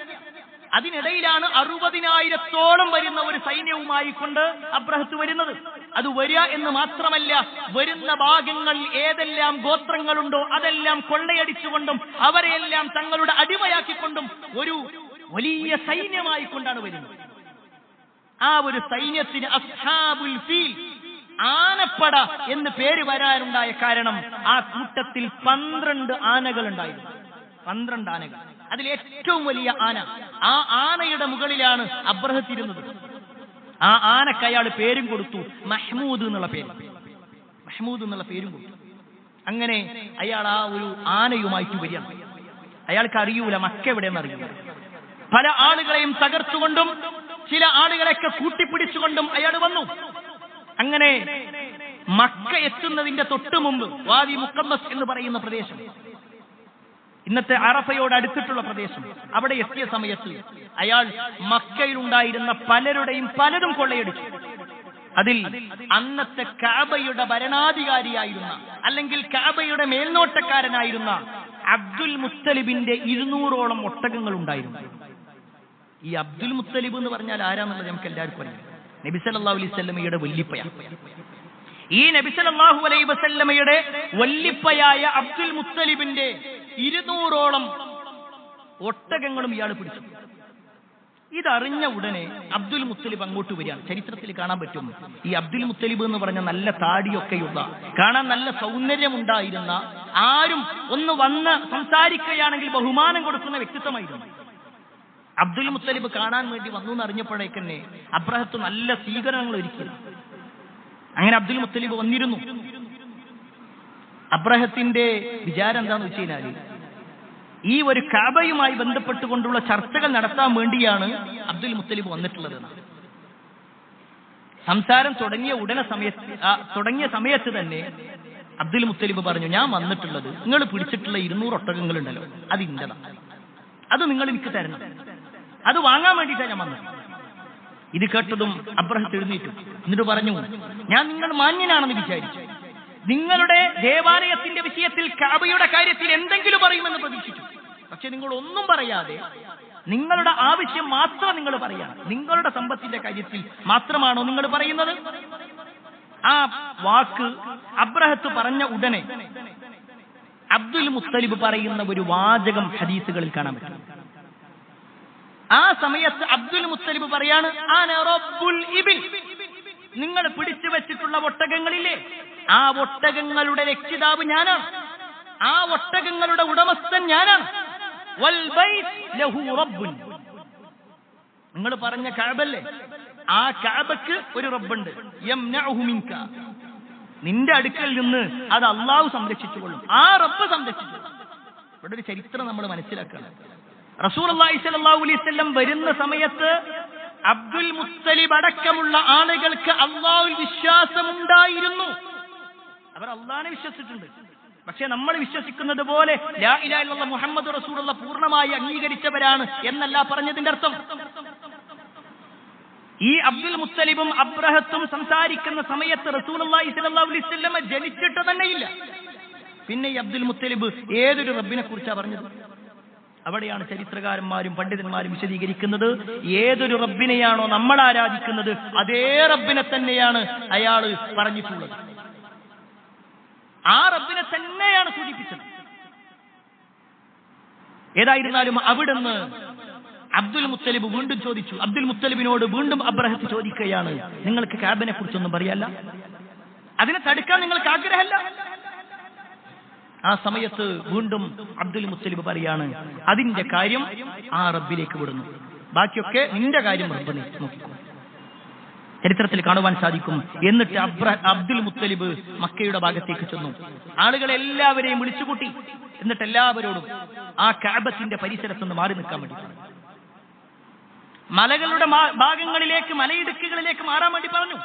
അതിനിടയിലാണ് 60,000-ഓളം വരുന്ന ഒരു സൈന്യവുമായി കൊണ്ട് അബ്രഹത്ത് വരുന്നത്. അത് വരിക എന്ന് മാത്രമല്ല, വരുന്ന ഭാഗങ്ങൾ ഏതെല്ലാം ഗോത്രങ്ങളുണ്ടോ അതെല്ലാം കൊള്ളയടിച്ചുകൊണ്ടും അവരെയെല്ലാം തങ്ങളുടെ അടിമയാക്കിക്കൊണ്ടും ഒരു വലിയ സൈന്യമായി കൊണ്ടാണ് വരുന്നത്. ആ ഒരു സൈന്യത്തിന് അസ്ഹാബുൽ ഫീൽ, ആനപ്പട എന്ന് പേര് വരാനുണ്ടായ കാരണം ആ കൂട്ടത്തിൽ 12 ആനകൾ ഉണ്ടായിരുന്നു. 12 ആനകൾ. അതിൽ ഏറ്റവും വലിയ ആന, ആ ആനയുടെ മുകളിലാണ് അബ്രഹത്ത് ഇരുന്നത്. ആ ആനക്ക് അയാൾ പേരും കൊടുത്തു, മഹ്മൂദ് എന്നുള്ള പേര്. മഹ്മൂദ് എന്നുള്ള പേരും കൊടുത്തു. അങ്ങനെ അയാൾ ആ ഒരു ആനയുമായിട്ട് വരികയാണ്. അയാൾക്ക് അറിയൂല മക്ക എവിടെയെന്ന് അറിയില്ല. പല ആളുകളെയും തകർത്തുകൊണ്ടും ചില ആളുകളെയൊക്കെ കൂട്ടിപ്പിടിച്ചുകൊണ്ടും അയാൾ വന്നു. അങ്ങനെ മക്ക എത്തുന്നതിന്റെ തൊട്ടു മുമ്പ് വാദി മുഖമ്മസ് എന്ന് പറയുന്ന പ്രദേശം, ഇന്നത്തെ അറഫയോട് അടുത്തിട്ടുള്ള പ്രദേശം, അവിടെ എത്തിയ സമയത്ത് അയാൾ മക്കയിലുണ്ടായിരുന്ന പലതും കൊള്ളയടിച്ചു. അതിൽ അന്നത്തെ കഅബയുടെ ഭരണാധികാരിയായിരുന്ന, അല്ലെങ്കിൽ കഅബയുടെ മേൽനോട്ടക്കാരനായിരുന്ന അബ്ദുൽ മുത്തലിബിന്റെ 200ഓളം ഒട്ടകങ്ങൾ ഉണ്ടായിരുന്നു. ഈ അബ്ദുൽ മുത്തലിബ് എന്ന് പറഞ്ഞാൽ ആരാന്നുള്ളത് നമുക്ക് എല്ലാവർക്കും അറിയാം. നബി സല്ലല്ലാഹു അലൈഹി വസല്ലമയുടെ വല്ലിപ്പയാണ്. ഈ നബി സല്ലല്ലാഹു അലൈഹി വസല്ലമയുടെ വല്ലിപ്പയായ അബ്ദുൽ മുത്തലിബിന്റെ 200ഓളം ഒട്ടകങ്ങളും ഇയാൾ പിടിച്ചു. ഇതറിഞ്ഞ ഉടനെ അബ്ദുൽ മുത്തലിബ് അങ്ങോട്ട് വരികയാണ്. ചരിത്രത്തിൽ കാണാൻ പറ്റും, ഈ അബ്ദുൽ മുത്തലിബ് എന്ന് പറഞ്ഞ നല്ല താടിയൊക്കെയുള്ള, കാണാൻ നല്ല സൗന്ദര്യമുണ്ടായിരുന്ന, ആരും ഒന്ന് വന്ന് സംസാരിക്കുകയാണെങ്കിൽ ബഹുമാനം കൊടുക്കുന്ന വ്യക്തിത്വമായിരുന്നു. അബ്ദുൽ മുത്തലിബ് കാണാൻ വേണ്ടി വന്നു എന്നറിഞ്ഞപ്പോഴേക്കന്നെ അബ്രഹത്ത് നല്ല സ്വീകരണങ്ങൾ ഒരുക്കി. അങ്ങനെ അബ്ദുൽ മുത്തലിബ് വന്നിരുന്നു. അബ്രഹത്തിന്റെ വിചാരം എന്താന്ന് വെച്ച് കഴിഞ്ഞാൽ, ഈ ഒരു കഅബയുമായി ബന്ധപ്പെട്ടുകൊണ്ടുള്ള ചർച്ചകൾ നടത്താൻ വേണ്ടിയാണ് അബ്ദുൽ മുത്തലിബ് വന്നിട്ടുള്ളത്. സംസാരം തുടങ്ങിയ സമയത്ത് തന്നെ അബ്ദുൽ മുത്തലിബ് പറഞ്ഞു, ഞാൻ വന്നിട്ടുള്ളത് നിങ്ങൾ പിടിച്ചിട്ടുള്ള 200 ഒട്ടകങ്ങൾ ഉണ്ടല്ലോ, അത് ഇന്റതാണ്, അത് നിങ്ങൾ എനിക്ക് തരണം, അത് വാങ്ങാൻ വേണ്ടിയിട്ടാണ് ഞാൻ വന്നത്. ഇത് കേട്ടതും അബ്രഹത്ത് എഴുന്നേറ്റു. എന്നിട്ട് പറഞ്ഞു, ഞാൻ നിങ്ങൾ മാന്യനാണെന്ന് വിചാരിച്ചു, നിങ്ങളുടെ ദേവാലയത്തിന്റെ വിഷയത്തിൽ കഅബയുടെ കാര്യത്തിൽ എന്തെങ്കിലും പറയുമെന്ന് പ്രതീക്ഷിച്ചു. പക്ഷെ നിങ്ങൾ ഒന്നും പറയാതെ നിങ്ങളുടെ ആവശ്യം മാത്രം നിങ്ങൾ പറയാണ്. നിങ്ങളുടെ സമ്പത്തിന്റെ കാര്യത്തിൽ മാത്രമാണോ നിങ്ങൾ പറയുന്നത്? ആ വാക്ക് അബ്രഹത്ത് പറഞ്ഞ ഉടനെ അബ്ദുൽ മുത്തലിബ് പറയുന്ന ഒരു വാചകം ഹദീസുകളിൽ കാണാൻ പറ്റും. ആ സമയത്ത് അബ്ദുൽ മുത്തലിബ് പറയാണ്, അന റബ്ബുൽ ഇബിൽ, നിങ്ങൾ പിടിച്ചു വെച്ചിട്ടുള്ള ഒട്ടകങ്ങളില്ലേ, ആ ഒട്ടകങ്ങളുടെ രക്ഷിതാവ് ഞാനാണ്, ആ ഒട്ടകങ്ങളുടെ ഉടമസ്ഥൻ ഞാനാണ്. വൽ ബൈത്ത് ലഹു റബ്ബുൻ, നിങ്ങൾ പറഞ്ഞ കഅബല്ലേ, ആ കഅബക്ക് ഒരു റബ്ബുണ്ട്. യംനഉഹു മിൻക, നിന്റെ അടുക്കൽ നിന്ന് അത് അള്ളാഹു സംരക്ഷിച്ചുകൊള്ളും, ആ റബ്ബ് സംരക്ഷിച്ചുകൊള്ളും. ഇവിടെ ഒരു ചരിത്രം നമ്മൾ മനസ്സിലാക്കണം. റസൂലുള്ളാഹി സ്വല്ലല്ലാഹു അലൈഹി വസല്ലം വരുന്ന സമയത്ത് അബ്ദുൽ മുത്തലിബ് അടക്കമുള്ള ആളുകൾക്ക് അള്ളാഹുവിൽ വിശ്വാസമുണ്ടായിരുന്നു. അവർ അള്ളാഹിനെ വിശ്വസിച്ചിട്ടുണ്ട്. പക്ഷെ നമ്മൾ വിശ്വസിക്കുന്നത് പോലെ ലാ ഇലാഹ ഇല്ലല്ലാഹ് മുഹമ്മദ് റസൂലുള്ളാഹ് പൂർണ്ണമായി അംഗീകരിച്ചവരാണ് എന്നല്ല പറഞ്ഞതിന്റെ അർത്ഥം. ഈ അബ്ദുൽ മുത്തലിബും അബ്രഹത്തും സംസാരിക്കുന്ന സമയത്ത് റസൂലുള്ളാഹി സ്വല്ലല്ലാഹു അലൈഹി വസല്ലം ജനിച്ചിട്ട് തന്നെയില്ല. പിന്നെ ഈ അബ്ദുൽ മുത്തലിബ് ഏതൊരു റബ്ബിനെ കുറിച്ചാണ് പറഞ്ഞത്? അവിടെയാണ് ചരിത്രകാരന്മാരും പണ്ഡിതന്മാരും വിശദീകരിക്കുന്നത്, ഏതൊരു റബ്ബിനെയാണോ നമ്മൾ ആരാധിക്കുന്നത് അതേ റബ്ബിനെ തന്നെയാണ് അയാൾ പറഞ്ഞിട്ടുള്ളത്, ആ റബ്ബിനെ തന്നെയാണ് സൂചിപ്പിച്ചത്. ഏതായിരുന്നാലും അവിടുന്ന് അബ്ദുൽ മുത്തലിബ് വീണ്ടും ചോദിച്ചു. അബ്ദുൽ മുത്തലിബിനോട് വീണ്ടും അബ്രഹത്ത് ചോദിക്കുകയാണ്, നിങ്ങൾക്ക് കഅബയെ കുറിച്ചൊന്നും പറയാല്ല, അതിനെ തടുക്കാൻ നിങ്ങൾക്ക് ആഗ്രഹമല്ല? ആ സമയത്ത് വീണ്ടും അബ്ദുൽ മുത്തലിബ് പറയാണ്, അതിന്റെ കാര്യം ആ റബ്ബിലേക്ക് വിടുന്നു, ബാക്കിയൊക്കെ നിന്റെ കാര്യം റബ്ബ് നോക്കിക്കോ. ചരിത്രത്തിൽ കാണുവാൻ സാധിക്കും. എന്നിട്ട് അബ്ദുൽ മുത്തലിബ് മക്കയുടെ ഭാഗത്തേക്ക് ചെന്നു, ആളുകളെല്ലാവരെയും വിളിച്ചുകൂട്ടി. എന്നിട്ട് എല്ലാവരോടും ആ കഅബത്തിന്റെ പരിസരത്തുനിന്ന് മാറി നിൽക്കാൻ വേണ്ടി പറഞ്ഞു. മലകളുടെ ഭാഗങ്ങളിലേക്ക്, മലയിടുക്കുകളിലേക്ക് മാറാൻ വേണ്ടി പറഞ്ഞു.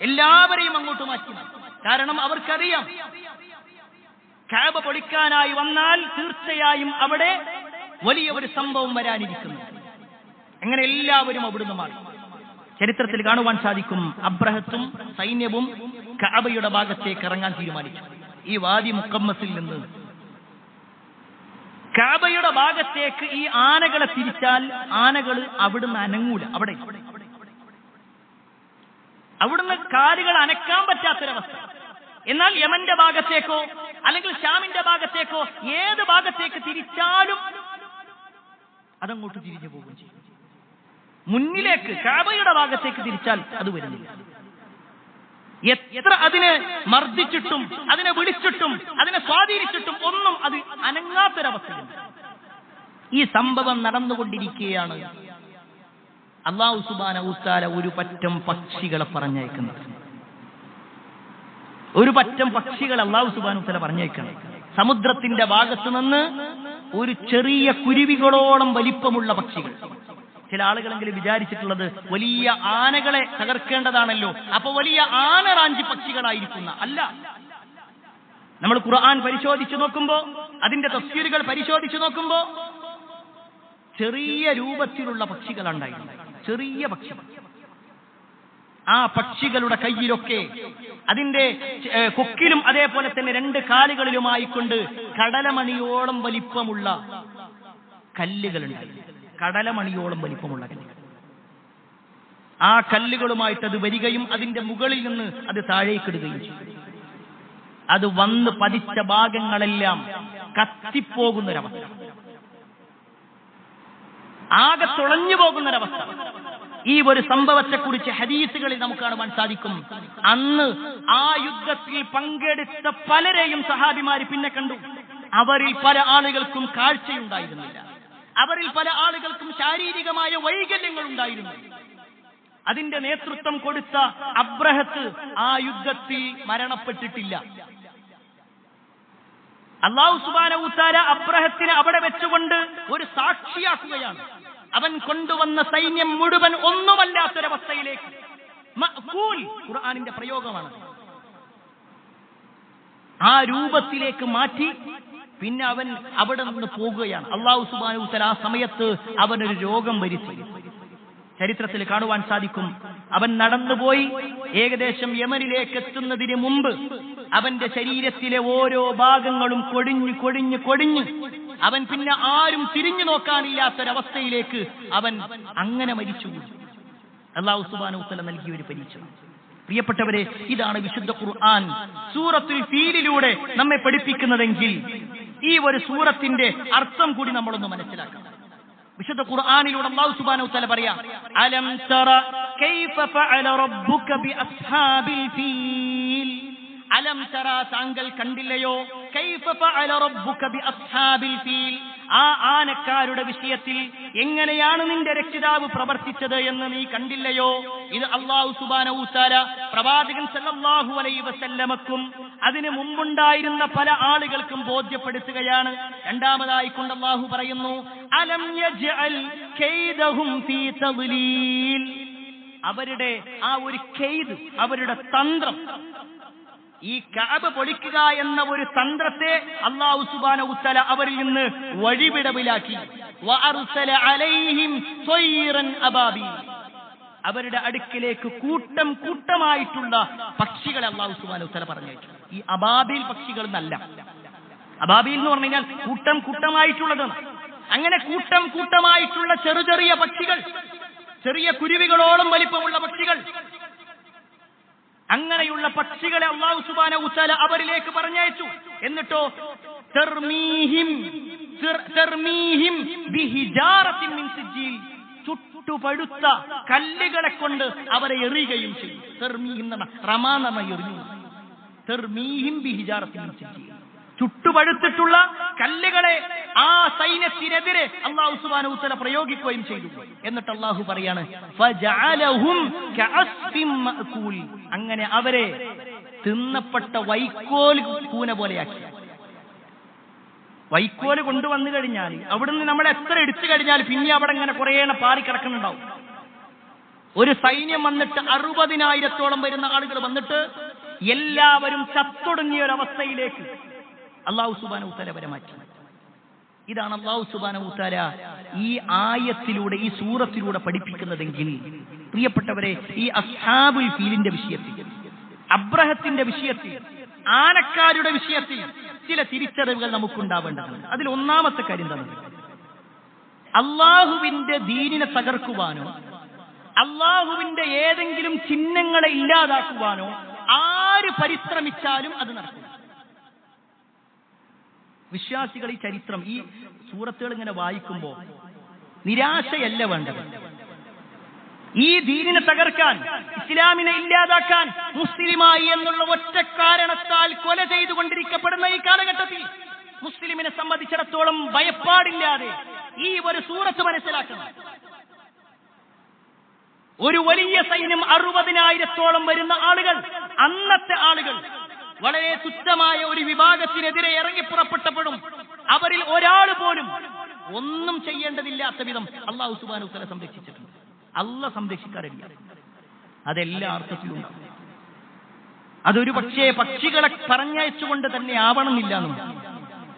എല്ലാവരെയും അങ്ങോട്ട് മാറ്റി. കാരണം അവർക്കറിയാം, കഅബ പൊളിക്കാനായി വന്നാൽ തീർച്ചയായും അവിടെ വലിയ ഒരു സംഭവം വരാനിരിക്കുന്നു. അങ്ങനെ എല്ലാവരും അവിടുന്ന് മാറി. ചരിത്രത്തിൽ കാണുവാൻ സാധിക്കും, അബ്രഹത്തും സൈന്യവും കഅബയുടെ ഭാഗത്തേക്ക് ഇറങ്ങാൻ തീരുമാനിച്ചു. ഈ വാദി മുഖമ്മസിൽ നിന്ന് കഅബയുടെ ഭാഗത്തേക്ക് ഈ ആനകളെ തിരിച്ചാൽ ആനകൾ അവിടുന്ന് അനങ്ങൂല. അവിടുന്ന് കാലുകൾ അനക്കാൻ പറ്റാത്തൊരവസ്ഥ. എന്നാൽ യമന്റെ ഭാഗത്തേക്കോ അല്ലെങ്കിൽ ഷാമിന്റെ ഭാഗത്തേക്കോ ഏത് ഭാഗത്തേക്ക് തിരിച്ചാലും അതങ്ങോട്ട് തിരിഞ്ഞു പോകും ചെയ്യും. മുന്നിലേക്ക് കഅബയുടെ ഭാഗത്തേക്ക് തിരിച്ചാൽ അത് വരുന്നില്ല. എത്ര അതിനെ മർദ്ദിച്ചിട്ടും അതിനെ വിളിച്ചിട്ടും അതിനെ സ്വാധീനിച്ചിട്ടും ഒന്നും അത് അനങ്ങാത്തൊരവസ്ഥയുണ്ട്. ഈ സംഭവം നടന്നുകൊണ്ടിരിക്കുകയാണ്. അല്ലാഹു സുബ്ഹാനഹു വ തആല ഒരു പറ്റം പക്ഷികളെ പറഞ്ഞയക്കുന്നത്. ഒരു പറ്റം പക്ഷികൾ അല്ലാഹു സുബ്ഹാനഹു വ തആല പറഞ്ഞയക്കണം. സമുദ്രത്തിന്റെ ഭാഗത്ത് നിന്ന് ഒരു ചെറിയ കുരുവികളോളം വലിപ്പമുള്ള പക്ഷികൾ. ചില ആളുകളെങ്കിലും വിചാരിച്ചിട്ടുള്ളത് വലിയ ആനകളെ തകർക്കേണ്ടതാണല്ലോ, അപ്പൊ വലിയ ആനറാഞ്ചി പക്ഷികളായിരിക്കുന്ന അല്ല. നമ്മൾ ഖുർആൻ പരിശോധിച്ചു നോക്കുമ്പോ, അതിന്റെ തഫ്സീറുകൾ പരിശോധിച്ചു നോക്കുമ്പോ ചെറിയ രൂപത്തിലുള്ള പക്ഷികളുണ്ടായിരുന്നു. ചെറിയ പക്ഷികൾ. ആ പക്ഷികളുടെ കയ്യിലൊക്കെ അതിന്റെ കൊക്കിലും അതേപോലെ തന്നെ രണ്ട് കാലുകളിലുമായിക്കൊണ്ട് കടലമണിയോളം വലിപ്പമുള്ള കല്ലുകളുണ്ടായിരുന്നു. കടലമണിയോളം വലിപ്പമുള്ള കല്ലുകൾ. ആ കല്ലുകളുമായിട്ട് അത് വരികയും അതിന്റെ മുകളിൽ നിന്ന് അത് താഴേക്കിടുകയും ചെയ്യും. അത് വന്ന് പതിച്ച ഭാഗങ്ങളെല്ലാം കത്തിപ്പോകുന്നൊരവസ്ഥ, ആകെ തുളഞ്ഞു പോകുന്നൊരവസ്ഥ. ഈ ഒരു സംഭവത്തെക്കുറിച്ച് ഹദീസുകളിൽ നമുക്ക് കാണുവാൻ സാധിക്കും. അന്ന് ആ യുദ്ധത്തിൽ പങ്കെടുത്ത പലരെയും സഹാബിമാര് പിന്നെ കണ്ടു. അവരിൽ പല ആളുകൾക്കും കാഴ്ചയുണ്ടായിരുന്നില്ല. അവരിൽ പല ആളുകൾക്കും ശാരീരികമായ വൈകല്യങ്ങൾ ഉണ്ടായിരുന്നു. അതിന്റെ നേതൃത്വം കൊടുത്ത അബ്രഹത്ത് ആ യുദ്ധത്തിൽ മരണപ്പെട്ടിട്ടില്ല. അല്ലാഹു സുബ്ഹാനഹു വ തആല അബ്രഹത്തിനെ അവിടെ വെച്ചുകൊണ്ട് ഒരു സാക്ഷിയാക്കുകയാണ്. അവൻ കൊണ്ടുവന്ന സൈന്യം മുഴുവൻ ഒന്നുമല്ലാത്തൊരവസ്ഥയിലേക്ക്, മഅകൂൽ ഖുർആനിന്റെ പ്രയോഗമാണ്, ആ രൂപത്തിലേക്ക് മാറ്റി. പിന്നെ അവൻ അവിടെ നിന്ന് പോകുകയാണ്. അല്ലാഹു സുബ്ഹാനഹു വ തആല ആ സമയത്ത് അവനൊരു രോഗം വരുത്തി. ചരിത്രത്തിൽ കാണുവാൻ സാധിക്കും. അവൻ നടന്നുപോയി ഏകദേശം യമനിലേക്ക് എത്തുന്നതിന് മുമ്പ് അവന്റെ ശരീരത്തിലെ ഓരോ ഭാഗങ്ങളും കൊടിഞ്ഞ് കൊടിഞ്ഞ് കൊടിഞ്ഞ് അവൻ പിന്നെ ആരും തിരിഞ്ഞു നോക്കാനില്ലാത്തൊരവസ്ഥയിലേക്ക് അവൻ അങ്ങനെ മരിച്ചു. അല്ലാഹു സുബ്ഹാനഹു വ തആല നൽകിയ ഒരു പരീക്ഷണം. പ്രിയപ്പെട്ടവരെ, ഇതാണ് വിശുദ്ധ ഖുർആൻ സൂറത്തുൽ ഫീലിലൂടെ നമ്മെ പഠിപ്പിക്കുന്നതെങ്കിൽ ഈ ഒരു സൂറത്തിന്റെ അർത്ഥം കൂടി നമ്മളൊന്ന് മനസ്സിലാക്കണം. വിശുദ്ധ ഖുർആനിലൂടെ അല്ലാഹു സുബ്ഹാനഹു വ തആല പറയാ, അലം തറ കൈഫ ഫഅല റബ്ബുക ബി അസ്ഹാബിൽ ഫീൽ. അലം തറ, താങ്കൾ കണ്ടില്ലയോ? കൈഫ ഫഅല റബ്ബുക ബി അസ്ഹാബിൽ ഫീൽ, ആ ആനക്കാരുടെ വിഷയത്തിൽ എങ്ങനെയാണ് നിന്റെ രക്ഷിതാവ് പ്രവർത്തിച്ചത് എന്ന് നീ കണ്ടില്ലയോ? ഇത് അല്ലാഹു സുബ്ഹാനഹു വ തആല പ്രവാചകൻ സല്ലല്ലാഹു അലൈഹി വസല്ലമക്കും അതിനു മുമ്പുണ്ടായിരുന്ന പല ആളുകൾക്കും ബോധ്യപ്പെടുത്തുകയാണ്. രണ്ടാമതായി കൊണ്ട് അല്ലാഹു പറയുന്നു, അലം യജ്അൽ കൈദഹും ഫീ തദ്ലീൽ. അവരുടെ ആ ഒരു കൈദ്, അവരുടെ തന്ത്രം, ഈ കഅബ പൊളിക്കുക എന്ന ഒരു തന്ത്രത്തെ അല്ലാഹു സുബ്ഹാനഹു വ തആല അവരിൽ നിന്ന് വഴിവിടവിലാക്കി. വഅർസല അലൈഹിം ത്വയ്റൻ അബാബീൽ. അവരുടെ അടുക്കിലേക്ക് കൂട്ടം കൂട്ടമായിട്ടുള്ള പക്ഷികളെ അല്ലാഹു സുബ്ഹാനഹു വ തആല പറഞ്ഞയച്ചു. ഈ അബാബീൽ പക്ഷികൾ എന്നല്ല, അബാബീൽ എന്ന് പറഞ്ഞു കഴിഞ്ഞാൽ കൂട്ടം കൂട്ടമായിട്ടുള്ളത്. അങ്ങനെ കൂട്ടം കൂട്ടമായിട്ടുള്ള ചെറിയ പക്ഷികൾ, ചെറിയ കുരുവികളോളം വലിപ്പമുള്ള പക്ഷികൾ, അങ്ങനെയുള്ള പക്ഷികളെ അല്ലാഹു സുബ്ഹാനഹു വ തആല അവരിലേക്ക് പറഞ്ഞയച്ചു. എന്നിട്ടോ തർമീഹിം ബിഹിജാറത്തിൻ മിൻ സിജ്ജീൽ, ചുട്ടുപഴുത്ത കല്ലുകളെ കൊണ്ട് അവരെ എറിയുകയും ചെയ്തു. തർമീഹിം എന്ന റമാ എന്ന എറിഞ്ഞു. തർമീഹിം ബിഹിജാറത്തിൻ മിൻ സിജ്ജീൽ, ചുട്ടുപഴുത്തിട്ടുള്ള കല്ലുകളെ ആ സൈന്യത്തിനെതിരെ അല്ലാഹു സുബ്ഹാനഹു വ തആല പ്രയോഗിക്കുകയും ചെയ്തു. എന്നിട്ട് അല്ലാഹു പറയാണ്, ഫജഅലഹും കഅസ്ഫിൻ മഅകൂൽ, അങ്ങനെ അവരെ തിന്നപ്പെട്ട വൈക്കോൽ കൂന പോലെയാക്കി. വൈക്കോല് കൊണ്ടുവന്നു കഴിഞ്ഞാൽ അവിടുന്ന് നമ്മൾ എത്ര എടുത്തു കഴിഞ്ഞാൽ പിന്നെ അവിടെ ഇങ്ങനെ കുറേ പാറിക്കിടക്കുന്നുണ്ടാവും. ഒരു സൈന്യം വന്നിട്ട് 60,000-ഓളം വരുന്ന ആളുകൾ വന്നിട്ട് എല്ലാവരും ചത്തൊടുങ്ങിയ ഒരവസ്ഥയിലേക്ക് അല്ലാഹു സുബ്ഹാനഹു വ തആല അവരെ മാറ്റി. ഇതാണ് അല്ലാഹു സുബ്ഹാനഹു വ തആല ഈ ആയത്തിലൂടെ, ഈ സൂറത്തിലൂടെ പഠിപ്പിക്കുന്നതെങ്കിൽ പ്രിയപ്പെട്ടവരെ, ഈ അസ്ഹാബുൽ ഫീലിന്റെ വിഷയത്തിൽ, അബ്രഹത്തിന്റെ വിഷയത്തിൽ, ആനക്കാരുടെ വിഷയത്തിൽ ചില തിരിച്ചറിവുകൾ നമുക്കുണ്ടാവേണ്ടതാണ്. അതിൽ ഒന്നാമത്തെ കാര്യം എന്താണ്? അള്ളാഹുവിന്റെ ദീനിനെ തകർക്കുവാനോ അള്ളാഹുവിന്റെ ഏതെങ്കിലും ചിഹ്നങ്ങളെ ഇല്ലാതാക്കുവാനോ ആര് പരിശ്രമിച്ചാലും അത് നടക്കും. വിശ്വാസികൾ ഈ ചരിത്രം, ഈ സൂറത്തുകൾ ഇങ്ങനെ വായിക്കുമ്പോൾ നിരാശയല്ല വേണ്ടത്. ഈ ദീനിനെ തകർക്കാൻ, ഇസ്ലാമിനെ ഇല്ലാതാക്കാൻ, മുസ്ലിമായി എന്നുള്ള ഒറ്റ കാരണത്താൽ കൊല ചെയ്തുകൊണ്ടിരിക്കപ്പെടുന്ന ഈ കാലഘട്ടത്തിൽ മുസ്ലിമിനെ സംബന്ധിച്ചിടത്തോളം ഭയപ്പാടില്ലാതെ ഈ ഒരു സൂറത്ത് മനസ്സിലാക്കണം. ഒരു വലിയ സൈന്യം 60,000-ഓളം വരുന്ന ആളുകൾ, അന്നത്തെ ആളുകൾ വളരെ തുച്ഛമായ ഒരു വിഭാഗത്തിനെതിരെ ഇറങ്ങി പുറപ്പെട്ടപ്പോഴും അവരിൽ ഒരാൾ പോലും ഒന്നും ചെയ്യേണ്ടതില്ലാത്ത വിധം അല്ലാഹു സുബ്ഹാനഹു വ തആല സംരക്ഷിച്ചിട്ടുണ്ട്. അല്ലാഹ് സംരക്ഷിക്കാറില്ല, അതെല്ലാ അർത്ഥത്തിലും. അതൊരു പക്ഷേ പക്ഷികളെ പറഞ്ഞയച്ചുകൊണ്ട് തന്നെ ആവണമെന്നില്ല എന്നും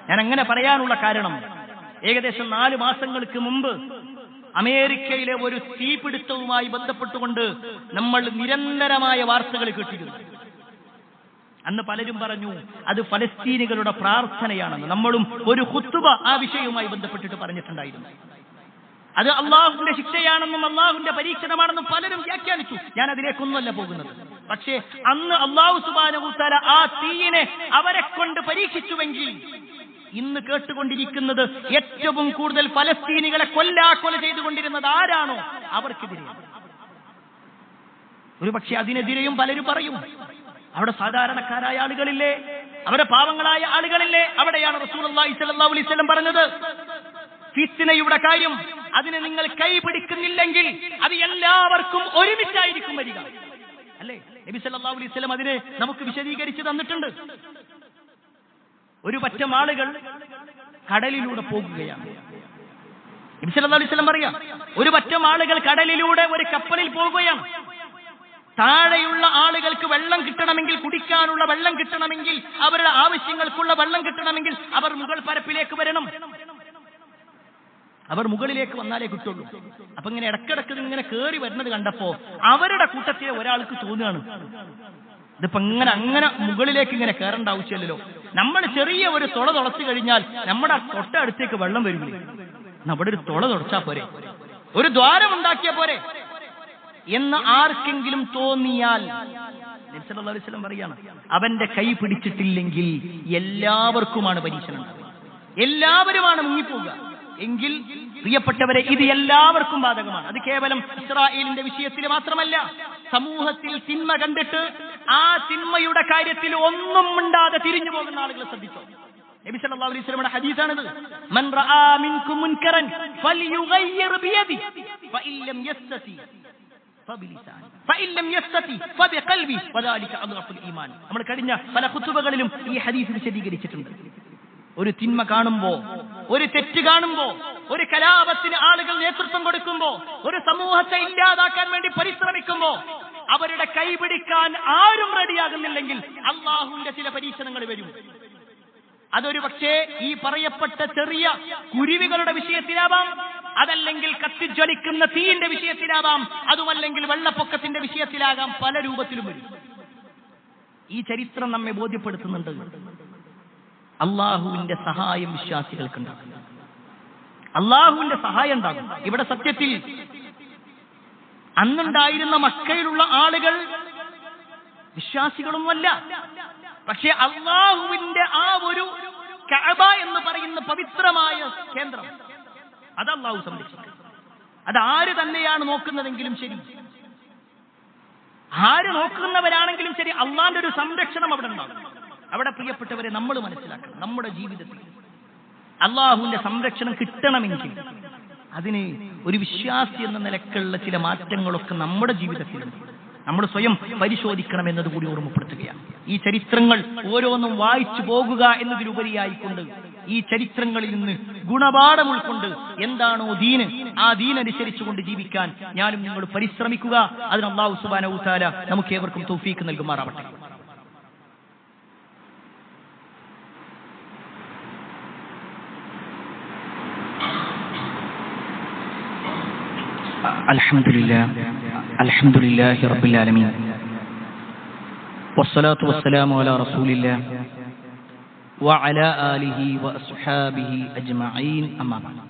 ഞാൻ അങ്ങനെ പറയാനുള്ള കാരണം, ഏകദേശം 4 മാസങ്ങൾക്ക് മുമ്പ് അമേരിക്കയിലെ ഒരു തീപിടുത്തവുമായി ബന്ധപ്പെട്ടുകൊണ്ട് നമ്മൾ നിരന്തരമായ വാർത്തകൾ കേട്ടിരുന്നു. അന്ന് പലരും പറഞ്ഞു അത് ഫലസ്തീനികളുടെ പ്രാർത്ഥനയാണെന്ന്. നമ്മളും ഒരു ഖുത്ബ ആ വിഷയവുമായി ബന്ധപ്പെട്ടിട്ട് പറഞ്ഞിട്ടുണ്ടായിരുന്നു. അത് അള്ളാഹുവിന്റെ ശിക്ഷയാണെന്നും അള്ളാഹുവിന്റെ പരീക്ഷണമാണെന്നും പലരും വ്യാഖ്യാനിച്ചു. ഞാൻ അതിലേക്കൊന്നുമല്ല പോകുന്നത്. പക്ഷേ അന്ന് അല്ലാഹു സുബ്ഹാനഹു വ തആല ആ തീയിനെ അവരെ കൊണ്ട് പരീക്ഷിച്ചുവെങ്കിൽ ഇന്ന് കേട്ടുകൊണ്ടിരിക്കുന്നത് ഏറ്റവും കൂടുതൽ ഫലസ്തീനികളെ കൊല ചെയ്തുകൊണ്ടിരുന്നത് ആരാണോ അവർക്കെതിരെയാണ്. ഒരു പക്ഷെ അതിനെതിരെയും പലരും പറയും, അവിടെ സാധാരണക്കാരായ ആളുകളില്ലേ, അവരെ പാവങ്ങളായ ആളുകളില്ലേ. അവിടെയാണ് റസൂലുള്ളാഹി സ്വല്ലല്ലാഹു അലൈഹി വസല്ലം പറഞ്ഞത്, ഫിത്നയുടെ കാര്യം അതിനെ നിങ്ങൾ കൈപിടിക്കുന്നില്ലെങ്കിൽ അത് എല്ലാവർക്കും ഒരുമിച്ചായിരിക്കും വരിക. അല്ലേ? നബി സല്ലല്ലാഹു അലൈഹി വസല്ലം അതിനെ നമുക്ക് വിശദീകരിച്ച് തന്നിട്ടുണ്ട്. ഒരു പറ്റം ആളുകൾ കടലിലൂടെ പോകുകയാണ്. നബി സല്ലല്ലാഹു അലൈഹി വസല്ലം പറയാ, ഒരു പറ്റം ആളുകൾ കടലിലൂടെ ഒരു കപ്പലിൽ പോകുകയാണ്. താഴെയുള്ള ആളുകൾക്ക് വെള്ളം കിട്ടണമെങ്കിൽ, കുടിക്കാനുള്ള വെള്ളം കിട്ടണമെങ്കിൽ, അവരുടെ ആവശ്യങ്ങൾക്കുള്ള വെള്ളം കിട്ടണമെങ്കിൽ അവർ മുകൾ പരപ്പിലേക്ക് വരണം. അവർ മുകളിലേക്ക് വന്നാലേ കിട്ടുള്ളൂ. അപ്പൊ ഇങ്ങനെ ഇടക്കിടക്ക് ഇങ്ങനെ കയറി വരുന്നത് കണ്ടപ്പോ അവരുടെ കൂട്ടത്തിലെ ഒരാൾക്ക് തോന്നുകയാണ്, ഇതിപ്പോ അങ്ങനെ മുകളിലേക്ക് ഇങ്ങനെ കയറേണ്ട ആവശ്യമില്ലല്ലോ, നമ്മൾ ചെറിയ ഒരു തുള തുളച്ചു കഴിഞ്ഞാൽ നമ്മുടെ തൊട്ടടുത്തേക്ക് വെള്ളം വരില്ലേ? നമ്മുടെ ഒരു തുള തുളച്ചാ പോരെ, ഒരു ദ്വാരം ഉണ്ടാക്കിയ പോരെ എന്ന് ആർക്കെങ്കിലും തോന്നിയാൽ നബി സല്ലല്ലാഹു അലൈഹി വസല്ലം പറയാണ്, അവന്റെ കൈ പിടിച്ചിട്ടില്ലെങ്കിൽ എല്ലാവർക്കുമാണ് പരീക്ഷണം, എല്ലാവരുമാണ് മുങ്ങിപ്പോവുക. എങ്കിൽ പ്രിയപ്പെട്ടവരെ, ഇത് എല്ലാവർക്കും ബാധകമാണ്. അത് കേവലം ഇസ്രായേലിന്റെ വിഷയത്തിൽ മാത്രമല്ല, സമൂഹത്തിൽ തിന്മ കണ്ടിട്ട് ആ തിന്മയുടെ കാര്യത്തിൽ ഒന്നും മിണ്ടാതെ തിരിഞ്ഞു പോകുന്ന ആളുകളെ ശ്രദ്ധിച്ചോ. നബി സല്ലല്ലാഹു അലൈഹി വസല്ലമയുടെ ഹദീസാണിത്. മൻ റആ മിൻകും മുൻകറൻ ഫൽയുഗയ്യിർ ബിയദിഹി ഫഇൻ ലം യസ്തതി ഫബിലിസാനി ഫഇൻ ലം യസ്തതി ഫബിഖൽബി വദാലിക അദ്റഫുൽ ഈമാൻ. നമ്മൾ കഴിഞ്ഞ പല ഖുതുബകളിലും ഈ ഹദീസ് വിശദീകരിച്ചിട്ടുണ്ട്. ഒരു തിന്മ കാണുമ്പോ, ഒരു തെറ്റ് കാണുമ്പോ, ഒരു കലാപത്തിന് ആളുകൾ നേതൃത്വം കൊടുക്കുമ്പോ, ഒരു സമൂഹത്തെ ഇല്ലാതാക്കാൻ വേണ്ടി പരിശ്രമിക്കുമ്പോ അവരുടെ കൈ പിടിക്കാൻ ആരും റെഡിയാകുന്നില്ലെങ്കിൽ അള്ളാഹുവിന്റെ ചില പരീക്ഷണങ്ങൾ വരും. അതൊരു പക്ഷേ ഈ പറയപ്പെട്ട ചെറിയ കുരുവികളുടെ വിഷയത്തിലാവാം, അതല്ലെങ്കിൽ കത്തിജ്വലിക്കുന്ന തീയിന്റെ വിഷയത്തിലാവാം, അതുമല്ലെങ്കിൽ വെള്ളപ്പൊക്കത്തിന്റെ വിഷയത്തിലാകാം. പല രൂപത്തിലും വരും. ഈ ചരിത്രം നമ്മെ ബോധ്യപ്പെടുത്തുന്നുണ്ട് അള്ളാഹുവിന്റെ സഹായം വിശ്വാസികൾക്കുണ്ടാകും, അള്ളാഹുവിന്റെ സഹായം ഉണ്ടാകും. ഇവിടെ സത്യത്തിൽ അന്നുണ്ടായിരുന്ന മക്കയിലുള്ള ആളുകൾ വിശ്വാസികളൊന്നുമല്ല. പക്ഷെ അള്ളാഹുവിന്റെ ആ ഒരു കഅബ എന്ന് പറയുന്ന പവിത്രമായ കേന്ദ്രം അത് അള്ളാഹു സംരക്ഷിക്കും. അത് ആര് തന്നെയാണ് നോക്കുന്നതെങ്കിലും ശരി, ആര് നോക്കുന്നവരാണെങ്കിലും ശരി, അള്ളാന്റെ ഒരു സംരക്ഷണം അവിടെ ഉണ്ടാകും. അവിടെ പ്രിയപ്പെട്ടവരെ നമ്മൾ മനസ്സിലാക്കണം, നമ്മുടെ ജീവിതത്തിൽ അള്ളാഹുവിന്റെ സംരക്ഷണം കിട്ടണമെങ്കിൽ അതിന് ഒരു വിശ്വാസി എന്ന നിലക്കുള്ള ചില മാറ്റങ്ങളൊക്കെ നമ്മുടെ ജീവിതത്തിലുണ്ട്. നമ്മൾ സ്വയം പരിശോധിക്കണം എന്നതുകൂടി ഓർമ്മപ്പെടുത്തുകയാണ്. ഈ ചരിത്രങ്ങൾ ഓരോന്നും വായിച്ചു പോകുക എന്നതിലുപരിയായിക്കൊണ്ട് ഈ ചരിത്രങ്ങളിൽ നിന്ന് ഗുണപാഠം ഉൾക്കൊണ്ട് എന്താണോ ദീന്, ആ ദീനനുസരിച്ചുകൊണ്ട് ജീവിക്കാൻ ഞാനും നിങ്ങൾ പരിശ്രമിക്കുക. അതിന് അല്ലാഹു സുബ്ഹാനഹു വ തആല നമുക്ക് ഏവർക്കും തൗഫീഖ് നൽകുമാറാവട്ടെ. അൽഹംദുലില്ലാഹി റബ്ബിൽ ആലമീൻ വസ്സലാത്തു വസ്സലാമു അലാ റസൂലില്ലാഹ് വഅലാ ആലിഹി വഅസ്ഹാബിഹി അജ്മഈൻ. അമ്മാ ബഅദ്.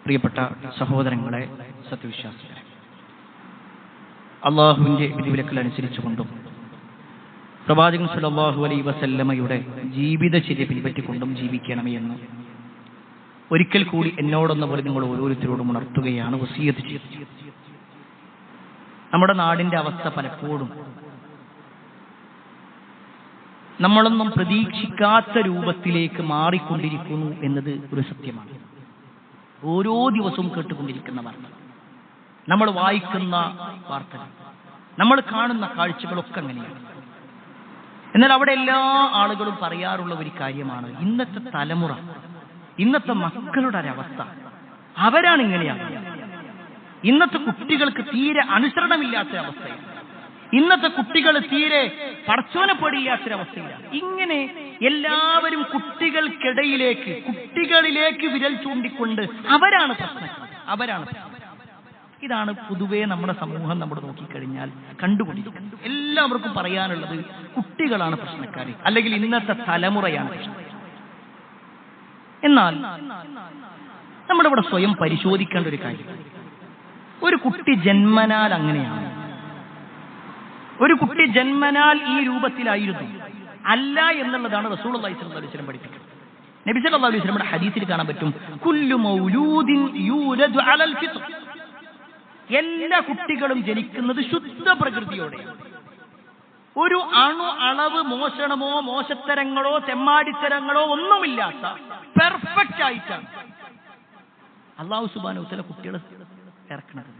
പ്രിയപ്പെട്ട സഹോദരങ്ങളെ, സത്യവിശ്വാസികളെ, അല്ലാഹുവിന്റെ വിധിവിലക്കുകൾ അനുസരിച്ചുകൊണ്ടും പ്രവാചകൻ സല്ലല്ലാഹു അലൈഹി വസല്ലമയുടെ ജീവിതചര്യ പിൻപറ്റിക്കൊണ്ടും ജീവിക്കണമേ എന്ന് ഒരിക്കൽ കൂടി എന്നോടെന്ന പോലെ നിങ്ങൾ ഓരോരുത്തരോടും ഉണർത്തുകയാണ്, വസിയ്യത്ത് ചെയ്യുന്നത്. നമ്മുടെ നാടിന്റെ അവസ്ഥ പലപ്പോഴും നമ്മളൊന്നും പ്രതീക്ഷിക്കാത്ത രൂപത്തിലേക്ക് മാറിക്കൊണ്ടിരിക്കുന്നു എന്നത് ഒരു സത്യമാണ്. ഓരോ ദിവസവും കേട്ടുകൊണ്ടിരിക്കുന്ന വാർത്ത, നമ്മൾ വായിക്കുന്ന വാർത്തകൾ, നമ്മൾ കാണുന്ന കാഴ്ചകളൊക്കെ അങ്ങനെയാണ്. എന്നാൽ അവിടെ എല്ലാ ആളുകളും പറയാറുള്ള ഒരു കാര്യമാണ്, ഇന്നത്തെ തലമുറ, ഇന്നത്തെ മക്കളുടെ ഒരവസ്ഥ, അവരാണ് ഇങ്ങനെയാണ്. ഇന്നത്തെ കുട്ടികൾക്ക് തീരെ അനുസരണമില്ലാത്ത അവസ്ഥയാണ്. ഇന്നത്തെ കുട്ടികൾ തീരെ പടച്ചോനെ പേടിയില്ലാത്തൊരവസ്ഥയിലാണ്. ഇങ്ങനെ എല്ലാവരും കുട്ടികളിലേക്ക് വിരൽ ചൂണ്ടിക്കൊണ്ട് അവരാണ് പ്രശ്നക്കാർ, അവരാണ് പ്രശ്നം. ഇതാണ് പൊതുവേ നമ്മുടെ സമൂഹം നമ്മൾ നോക്കിക്കഴിഞ്ഞാൽ കണ്ടുകൊണ്ടിരിക്കുന്നത്. എല്ലാവർക്കും പറയാനുള്ളത് കുട്ടികളാണ് പ്രശ്നക്കാർ, അല്ലെങ്കിൽ ഇന്നത്തെ തലമുറയാണ് പ്രശ്നം. എന്നാൽ നമ്മളിവിടെ സ്വയം പരിശോധിക്കേണ്ട ഒരു കാര്യം, ഒരു കുട്ടി ജന്മനാൽ അങ്ങനെയാണ്, ഒരു കുട്ടി ജന്മനാൽ ഈ രൂപത്തിലായിരുന്നു അല്ല എന്നുള്ളതാണ് റസൂലുള്ളാഹി സ്വല്ലല്ലാഹു അലൈഹി വസല്ലം പഠിപ്പിക്കുന്നത്. നബി സല്ലല്ലാഹു അലൈഹി വസല്ലമയുടെ ഹദീസിൽ കാണാൻ പറ്റും, കുല്ലു മൗലൂദിൻ യൂലദു അലൽ ഫിത്ർ. എല്ലാ കുട്ടികളും ജനിക്കുന്നത് ശുദ്ധ പ്രകൃതിയോടെയാണ്. ഒരു അളവ് മോഷണമോ മോശത്തരങ്ങളോ തെമ്മാടിത്തരങ്ങളോ ഒന്നുമില്ലാത്ത പെർഫെക്റ്റ് ആയിട്ടാണ് അല്ലാഹു സുബ്ഹാനഹു വ തആല കുട്ടികളെ ഇറക്കുന്നത്,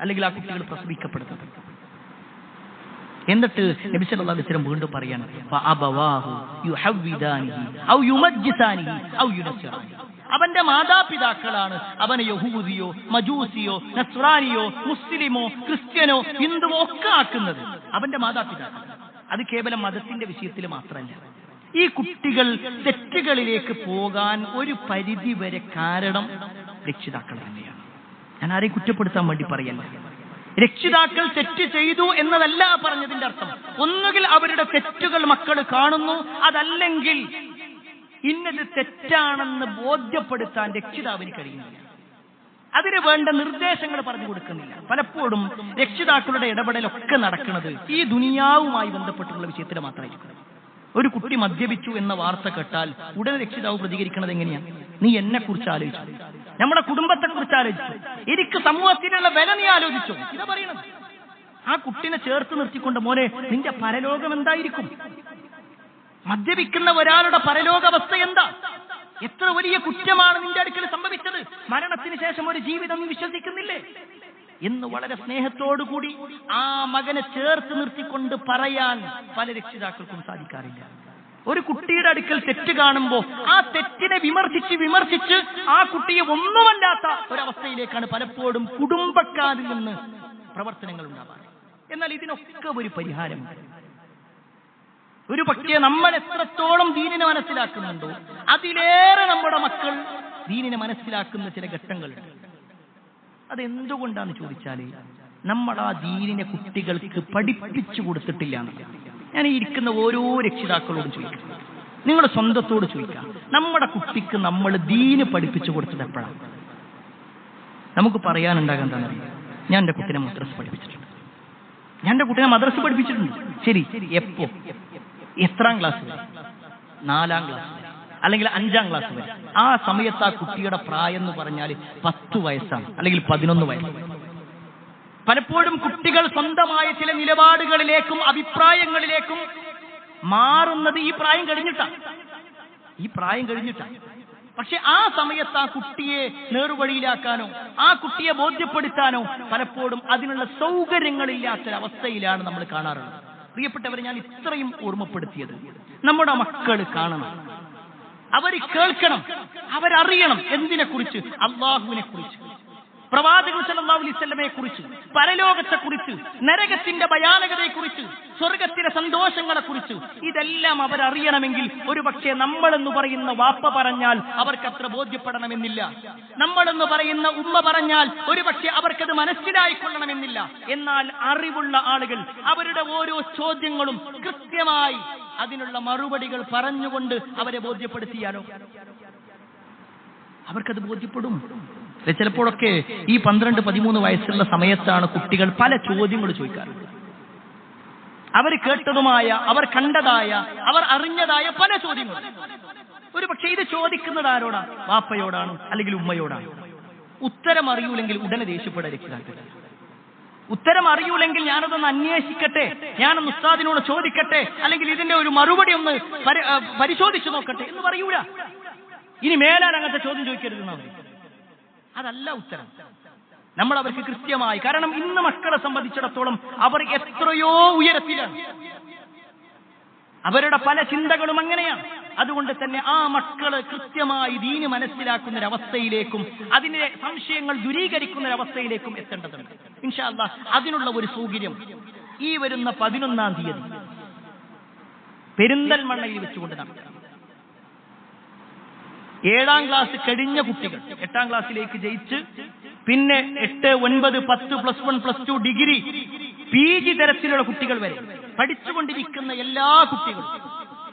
അല്ലെങ്കിൽ ആ കുട്ടികൾ പ്രസവിക്കപ്പെടുന്നത്. എന്നിട്ട് നബി സല്ലല്ലാഹു അലൈഹി വസല്ലം വീണ്ടും പറയാണ്, ഫഅബവാഹു യുഹവ്വിദാനിഹി ഔ യുമജ്ജിസാനിഹി ഔ യുനസ്സിറാനി. അവന്റെ മാതാപിതാക്കളാണ് അവനെ യഹൂദിയോ മജൂസിയോ നസ്രാനിയോ മുസ്ലിമോ ക്രിസ്ത്യനോ ഹിന്ദുവോ ഒക്കെ ആക്കുന്നത്, അവന്റെ മാതാപിതാക്കൾ. അത് കേവലം മതത്തിന്റെ വിഷയത്തിൽ മാത്രമല്ല, ഈ കുട്ടികൾ തെറ്റുകളിലേക്ക് പോകാൻ ഒരു പരിധി വരെ കാരണം രക്ഷിതാക്കൾ തന്നെയാണ്. ഞാൻ ആരെയും കുറ്റപ്പെടുത്താൻ വേണ്ടി പറയല്ല. രക്ഷിതാക്കൾ തെറ്റ് ചെയ്തു എന്നതല്ല പറഞ്ഞതിന്റെ അർത്ഥം. ഒന്നുകിൽ അവരുടെ തെറ്റുകൾ മക്കൾ കാണുന്നു, അതല്ലെങ്കിൽ ഇന്നത് തെറ്റാണെന്ന് ബോധ്യപ്പെടുത്താൻ രക്ഷിതാവിന് കഴിയുന്നില്ല. അതിന് വേണ്ട നിർദ്ദേശങ്ങൾ പറഞ്ഞു കൊടുക്കുന്നില്ല. പലപ്പോഴും രക്ഷിതാക്കളുടെ ഇടപെടലൊക്കെ നടക്കുന്നത് ഈ ദുനിയാവുമായി ബന്ധപ്പെട്ടുള്ള വിഷയത്തിൽ മാത്രമായിരിക്കും. ഒരു കുട്ടി മദ്യപിച്ചു എന്ന വാർത്ത കേട്ടാൽ ഉടനെ രക്ഷിതാവ് പ്രതികരിക്കുന്നത് എങ്ങനെയാണ്? നീ എന്നെ കുറിച്ച് ആലോചിച്ചു, നമ്മുടെ കുടുംബത്തെ കുറിച്ച് ആലോചിച്ചു, എനിക്ക് സമൂഹത്തിനുള്ള വില നീ ആലോചിച്ചു, ഇതാ പറയണത്. ആ കുട്ടിനെ ചേർത്ത് നിർത്തിക്കൊണ്ട് മോനെ നിന്റെ പരലോകം എന്തായിരിക്കും? മദ്യപിക്കുന്ന ഒരാളുടെ പരലോകാവസ്ഥ എന്താ? എത്ര വലിയ കുറ്റമാണ് നിന്റെ അടുക്കൽ സംഭവിച്ചത്? മരണത്തിന് ശേഷം ഒരു ജീവിതം നീ വിശ്വസിക്കുന്നില്ലേ എന്ന് വളരെ സ്നേഹത്തോടുകൂടി ആ മകനെ ചേർത്ത് നിർത്തിക്കൊണ്ട് പറയാൻ പല രക്ഷിതാക്കൾക്കും സാധിക്കാറില്ല. ഒരു കുട്ടിയുടെ അടുക്കൽ തെറ്റ് കാണുമ്പോൾ ആ തെറ്റിനെ വിമർശിച്ച് ആ കുട്ടിയെ ഒന്നുമല്ലാത്ത ഒരവസ്ഥയിലേക്കാണ് പലപ്പോഴും കുടുംബക്കാരിൽ നിന്ന് പ്രവർത്തനങ്ങൾ ഉണ്ടാവാറ്. എന്നാൽ ഇതിനൊക്കെ ഒരു പരിഹാരമുണ്ട്. ഒരു പക്ഷേ നമ്മൾ എത്രത്തോളം ദീനിനെ മനസ്സിലാക്കുന്നുണ്ടോ അതിലേറെ നമ്മുടെ മക്കൾ ദീനിനെ മനസ്സിലാക്കുന്ന ചില ഘട്ടങ്ങളുണ്ട്. അതെന്തുകൊണ്ടാന്ന് ചോദിച്ചാൽ നമ്മൾ ആ ദീനിനെ കുട്ടികൾക്ക് പഠിപ്പിച്ചു കൊടുത്തിട്ടില്ല. ഞാൻ ഈ ഇരിക്കുന്ന ഓരോ രക്ഷിതാക്കളോടും ചോദിക്കാം, നിങ്ങൾ സ്വന്തത്തോട് ചോദിക്കാം, നമ്മുടെ കുട്ടിക്ക് നമ്മൾ ദീന് പഠിപ്പിച്ചു കൊടുത്തത് എപ്പോഴാണ്? നമുക്ക് പറയാനുണ്ടാകാൻ എന്താണെന്നറിയാം, ഞാൻ എൻ്റെ കുട്ടിനെ മദ്രസ പഠിപ്പിച്ചിട്ടുണ്ട്, ഞാൻ എൻ്റെ കുട്ടിനെ മദ്രസ പഠിപ്പിച്ചിട്ടുണ്ട്. ശരി, എപ്പോ? എത്രാം ക്ലാസ് വരെ? 4ാം ക്ലാസ് വരെ, അല്ലെങ്കിൽ 5ാം ക്ലാസ് വരെ. ആ സമയത്ത് ആ കുട്ടിയുടെ പ്രായം എന്ന് പറഞ്ഞാൽ 10 വയസ്സാണ്, അല്ലെങ്കിൽ 11 വയസ്സ്. പലപ്പോഴും കുട്ടികൾ സ്വന്തമായ ചില നിലപാടുകളിലേക്കും അഭിപ്രായങ്ങളിലേക്കും മാറുന്നത് ഈ പ്രായം കഴിഞ്ഞിട്ടാണ്. പക്ഷെ ആ സമയത്ത് ആ കുട്ടിയെ നേർവഴിയിലാക്കാനോ ആ കുട്ടിയെ ബോധ്യപ്പെടുത്താനോ പലപ്പോഴും അതിനുള്ള സൗകര്യങ്ങളില്ലാത്തൊരവസ്ഥയിലാണ് നമ്മൾ കാണാറുള്ളത്. പ്രിയപ്പെട്ടവരെ, ഞാൻ ഇത്രയും ഓർമ്മപ്പെടുത്തിയത് നമ്മുടെ മക്കൾ കാണണം, അവർ കേൾക്കണം, അവരറിയണം. എന്തിനെ കുറിച്ച്? അള്ളാഹുവിനെ കുറിച്ച്, പ്രവാചകൻ സല്ലല്ലാഹു അലൈഹി വസല്ലമയെ കുറിച്ച്, പരലോകത്തെ കുറിച്ച്, നരകത്തിന്റെ ഭയാനകതയെ കുറിച്ച്, സ്വർഗത്തിലെ സന്തോഷങ്ങളെ കുറിച്ച്. ഇതെല്ലാം അവരറിയണമെങ്കിൽ ഒരു പക്ഷേ നമ്മളെന്ന് പറയുന്ന വാപ്പ പറഞ്ഞാൽ അവർക്കത്ര ബോധ്യപ്പെടണമെന്നില്ല, നമ്മളെന്ന് പറയുന്ന ഉമ്മ പറഞ്ഞാൽ ഒരു പക്ഷേ അവർക്കത് മനസ്സിലായിക്കൊള്ളണമെന്നില്ല. എന്നാൽ അറിവുള്ള ആളുകൾ അവരുടെ ഓരോ ചോദ്യങ്ങളും കൃത്യമായി അതിനുള്ള മറുപടികൾ പറഞ്ഞുകൊണ്ട് അവരെ ബോധ്യപ്പെടുത്തിയാലോ അവർക്കത് ബോധ്യപ്പെടും. ചിലപ്പോഴൊക്കെ ഈ 12-13 വയസ്സുള്ള സമയത്താണ് കുട്ടികൾ പല ചോദ്യങ്ങൾ ചോദിക്കാറുണ്ട്. അവർ കേട്ടതുമായ, അവർ കണ്ടതായ, അവർ അറിഞ്ഞതായ പല ചോദ്യങ്ങൾ. ഒരു പക്ഷേ ഇത് ചോദിക്കുന്നത് ആരോടാണ്? വാപ്പയോടാണ്, അല്ലെങ്കിൽ ഉമ്മയോടാണ്. ഉത്തരം അറിയൂലെങ്കിൽ ഉടനെ ദേഷ്യപ്പെടാൻ രക്ഷിതാക്കൾ. ഉത്തരം അറിയൂലെങ്കിൽ ഞാനതൊന്ന് അന്വേഷിക്കട്ടെ, ഞാനൊന്ന് ഉസ്താദിനോട് ചോദിക്കട്ടെ, അല്ലെങ്കിൽ ഇതിന്റെ ഒരു മറുപടി ഒന്ന് പരിശോധിച്ചു നോക്കട്ടെ എന്ന് പറയൂല. ഇനി മേലാൽ അങ്ങനത്തെ ചോദ്യം ചോദിക്കരുതെന്നാണ്. അതല്ല ഉത്തരം. നമ്മൾ അവർക്ക് കൃത്യമായി, കാരണം ഇന്ന് മക്കളെ സംബന്ധിച്ചിടത്തോളം അവർ എത്രയോ ഉയരത്തിലാണ്, അവരുടെ പല ചിന്തകളും അങ്ങനെയാണ്. അതുകൊണ്ട് തന്നെ ആ മക്കള് കൃത്യമായി ദീന് മനസ്സിലാക്കുന്നൊരവസ്ഥയിലേക്കും അതിന്റെ സംശയങ്ങൾ ദൂരീകരിക്കുന്നൊരവസ്ഥയിലേക്കും എത്തേണ്ടതുണ്ട്. ഇൻഷാ അല്ലാഹ് അതിനുള്ള ഒരു സൗകര്യം ഈ വരുന്ന 11-ാം തീയതി പെരിന്തൽമണ്ണയിൽ വെച്ചുകൊണ്ട് നടക്കാം. 7ാം ക്ലാസ് കഴിഞ്ഞ കുട്ടികൾ 8ാം ക്ലാസ്സിലേക്ക് ജയിച്ച് പിന്നെ 8, 9, 10, +1, +2 ഡിഗ്രി PG തരത്തിലുള്ള കുട്ടികൾ വരെ പഠിച്ചുകൊണ്ടിരിക്കുന്ന എല്ലാ കുട്ടികളും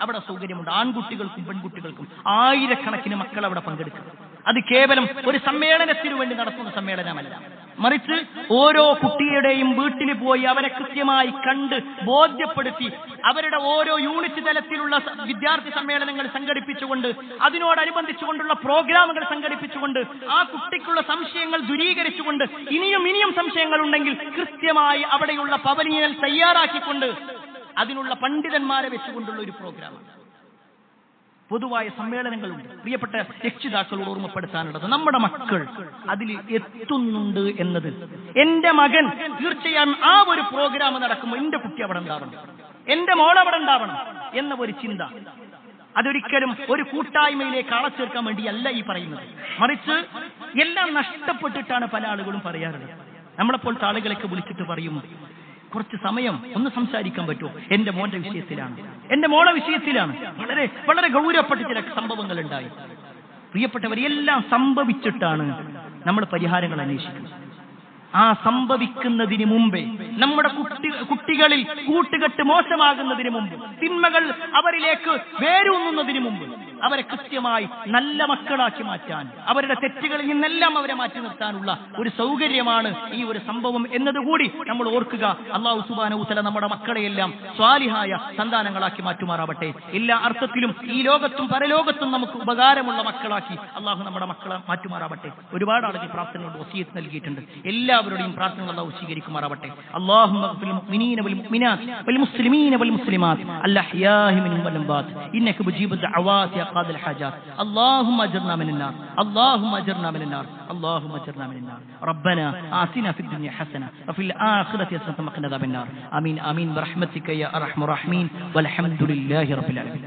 അവിടെ സൗകര്യമുണ്ട്. ആൺകുട്ടികൾക്കും പെൺകുട്ടികൾക്കും ആയിരക്കണക്കിന് മക്കൾ അവിടെ പങ്കെടുക്കും. അത് കേവലം ഒരു സമ്മേളനത്തിനു വേണ്ടി നടത്തുന്ന സമ്മേളനമല്ല, മറിച്ച് ഓരോ കുട്ടിയുടെയും വീട്ടിൽ പോയി അവരെ കൃത്യമായി കണ്ട് ബോധ്യപ്പെടുത്തി അവരുടെ ഓരോ യൂണിറ്റ് തലത്തിലുള്ള വിദ്യാർത്ഥി സമ്മേളനങ്ങൾ സംഘടിപ്പിച്ചുകൊണ്ട് അതിനോടനുബന്ധിച്ചുകൊണ്ടുള്ള പ്രോഗ്രാമുകൾ സംഘടിപ്പിച്ചുകൊണ്ട് ആ കുട്ടിക്കുള്ള സംശയങ്ങൾ ദൂരീകരിച്ചുകൊണ്ട് ഇനിയും സംശയങ്ങൾ ഉണ്ടെങ്കിൽ കൃത്യമായി അവിടെയുള്ള പവലിയൽ തയ്യാറാക്കിക്കൊണ്ട് അതിനുള്ള പണ്ഡിതന്മാരെ വെച്ചുകൊണ്ടുള്ള ഒരു പ്രോഗ്രാമാണ്. പൊതുവായ സമ്മേളനങ്ങളുണ്ട്. പ്രിയപ്പെട്ട രക്ഷിതാക്കളോട് ഓർമ്മപ്പെടുത്താനുള്ളത്, നമ്മുടെ മക്കൾ അതിൽ എത്തുന്നുണ്ട് എന്നത്. എന്റെ മകൻ തീർച്ചയായും ആ ഒരു പ്രോഗ്രാം നടക്കുമ്പോൾ എന്റെ കുട്ടി അവിടെ ഉണ്ടാവണം, എന്റെ മോൾ അവിടെ ഉണ്ടാവണം എന്ന ഒരു ചിന്ത, അതൊരിക്കലും ഒരു കൂട്ടായ്മയിലേക്ക് അളച്ചേർക്കാൻ വേണ്ടിയല്ല ഈ പറയുന്നത്. മറിച്ച് എല്ലാം നഷ്ടപ്പെട്ടിട്ടാണ് പല ആളുകളും പറയാറുള്ളത്. നമ്മളെപ്പോലത്തെ ആളുകളൊക്കെ വിളിച്ചിട്ട് പറയും, കുറച്ച് സമയം ഒന്ന് സംസാരിക്കാൻ പറ്റുമോ? എന്റെ മോന്റെ വിഷയത്തിലാണ്, എന്റെ മോളെ വിഷയത്തിലാണ്. വളരെ വളരെ ഗൗരവപ്പെട്ട ചില സംഭവങ്ങൾ ഉണ്ടായി. പ്രിയപ്പെട്ടവർ, എല്ലാം സംഭവിച്ചിട്ടാണ് നമ്മൾ പരിഹാരങ്ങൾ അന്വേഷിക്കുന്നത്. ആ സംഭവിക്കുന്നതിന് മുമ്പേ, നമ്മുടെ കുട്ടികളിൽ കൂട്ടുകെട്ട് മോശമാകുന്നതിന് മുമ്പ്, തിന്മകൾ അവരിലേക്ക് വേരൂന്നുന്നതിന് മുമ്പ് അവരെ കൃത്യമായി നല്ല മക്കളാക്കി മാറ്റാൻ, അവരുടെ തെറ്റുകളിൽ നിന്നെല്ലാം അവരെ മാറ്റി നിർത്താനുള്ള ഒരു സൗകര്യമാണ് ഈ ഒരു സംഭവം എന്നതുകൂടി നമ്മൾ ഓർക്കുക. അല്ലാഹു സുബ്ഹാനഹു വ തആല നമ്മുടെ മക്കളെയെല്ലാം സ്വാലിഹായ സന്താനങ്ങളാക്കി മാറ്റുമാറാവട്ടെ. എല്ലാ അർത്ഥത്തിലും ഈ ലോകത്തും പരലോകത്തും നമുക്ക് ഉപകാരമുള്ള മക്കളാക്കി അല്ലാഹു നമ്മുടെ മക്കളെ മാറ്റുമാറാവട്ടെ. ഒരുപാട് ആളുകൾ പ്രാർത്ഥനയോട് വസിയത്ത് നൽകിയിട്ടുണ്ട്. എല്ലാവരുടെയും പ്രാർത്ഥനകൾ അല്ലാഹു സ്വീകരിക്കുമാറാവട്ടെ. അല്ലാഹുമ്മ ഗ്ഫിർ ലിൽ മുഅ്മിനീന വൽ മുഅ്മിനാത്ത് വൽ മുസ്ലിമീന വൽ മുസ്ലിമാത്ത് അൽ അഹ്യാഇ മിൻഹും വൽ അംവാത്ത് ഇന്നക മുജീബു ദഅവാതി യാ ഖാദിൽ ഹാജാത്ത്. اللهم اجرنا من النار، اللهم اجرنا من النار، اللهم اجرنا من النار. ربنا آتنا في الدنيا حسنة وفي الآخرة حسنة وقنا عذاب النار. آمين آمين برحمتك يا أرحم الراحمين والحمد لله رب العالمين.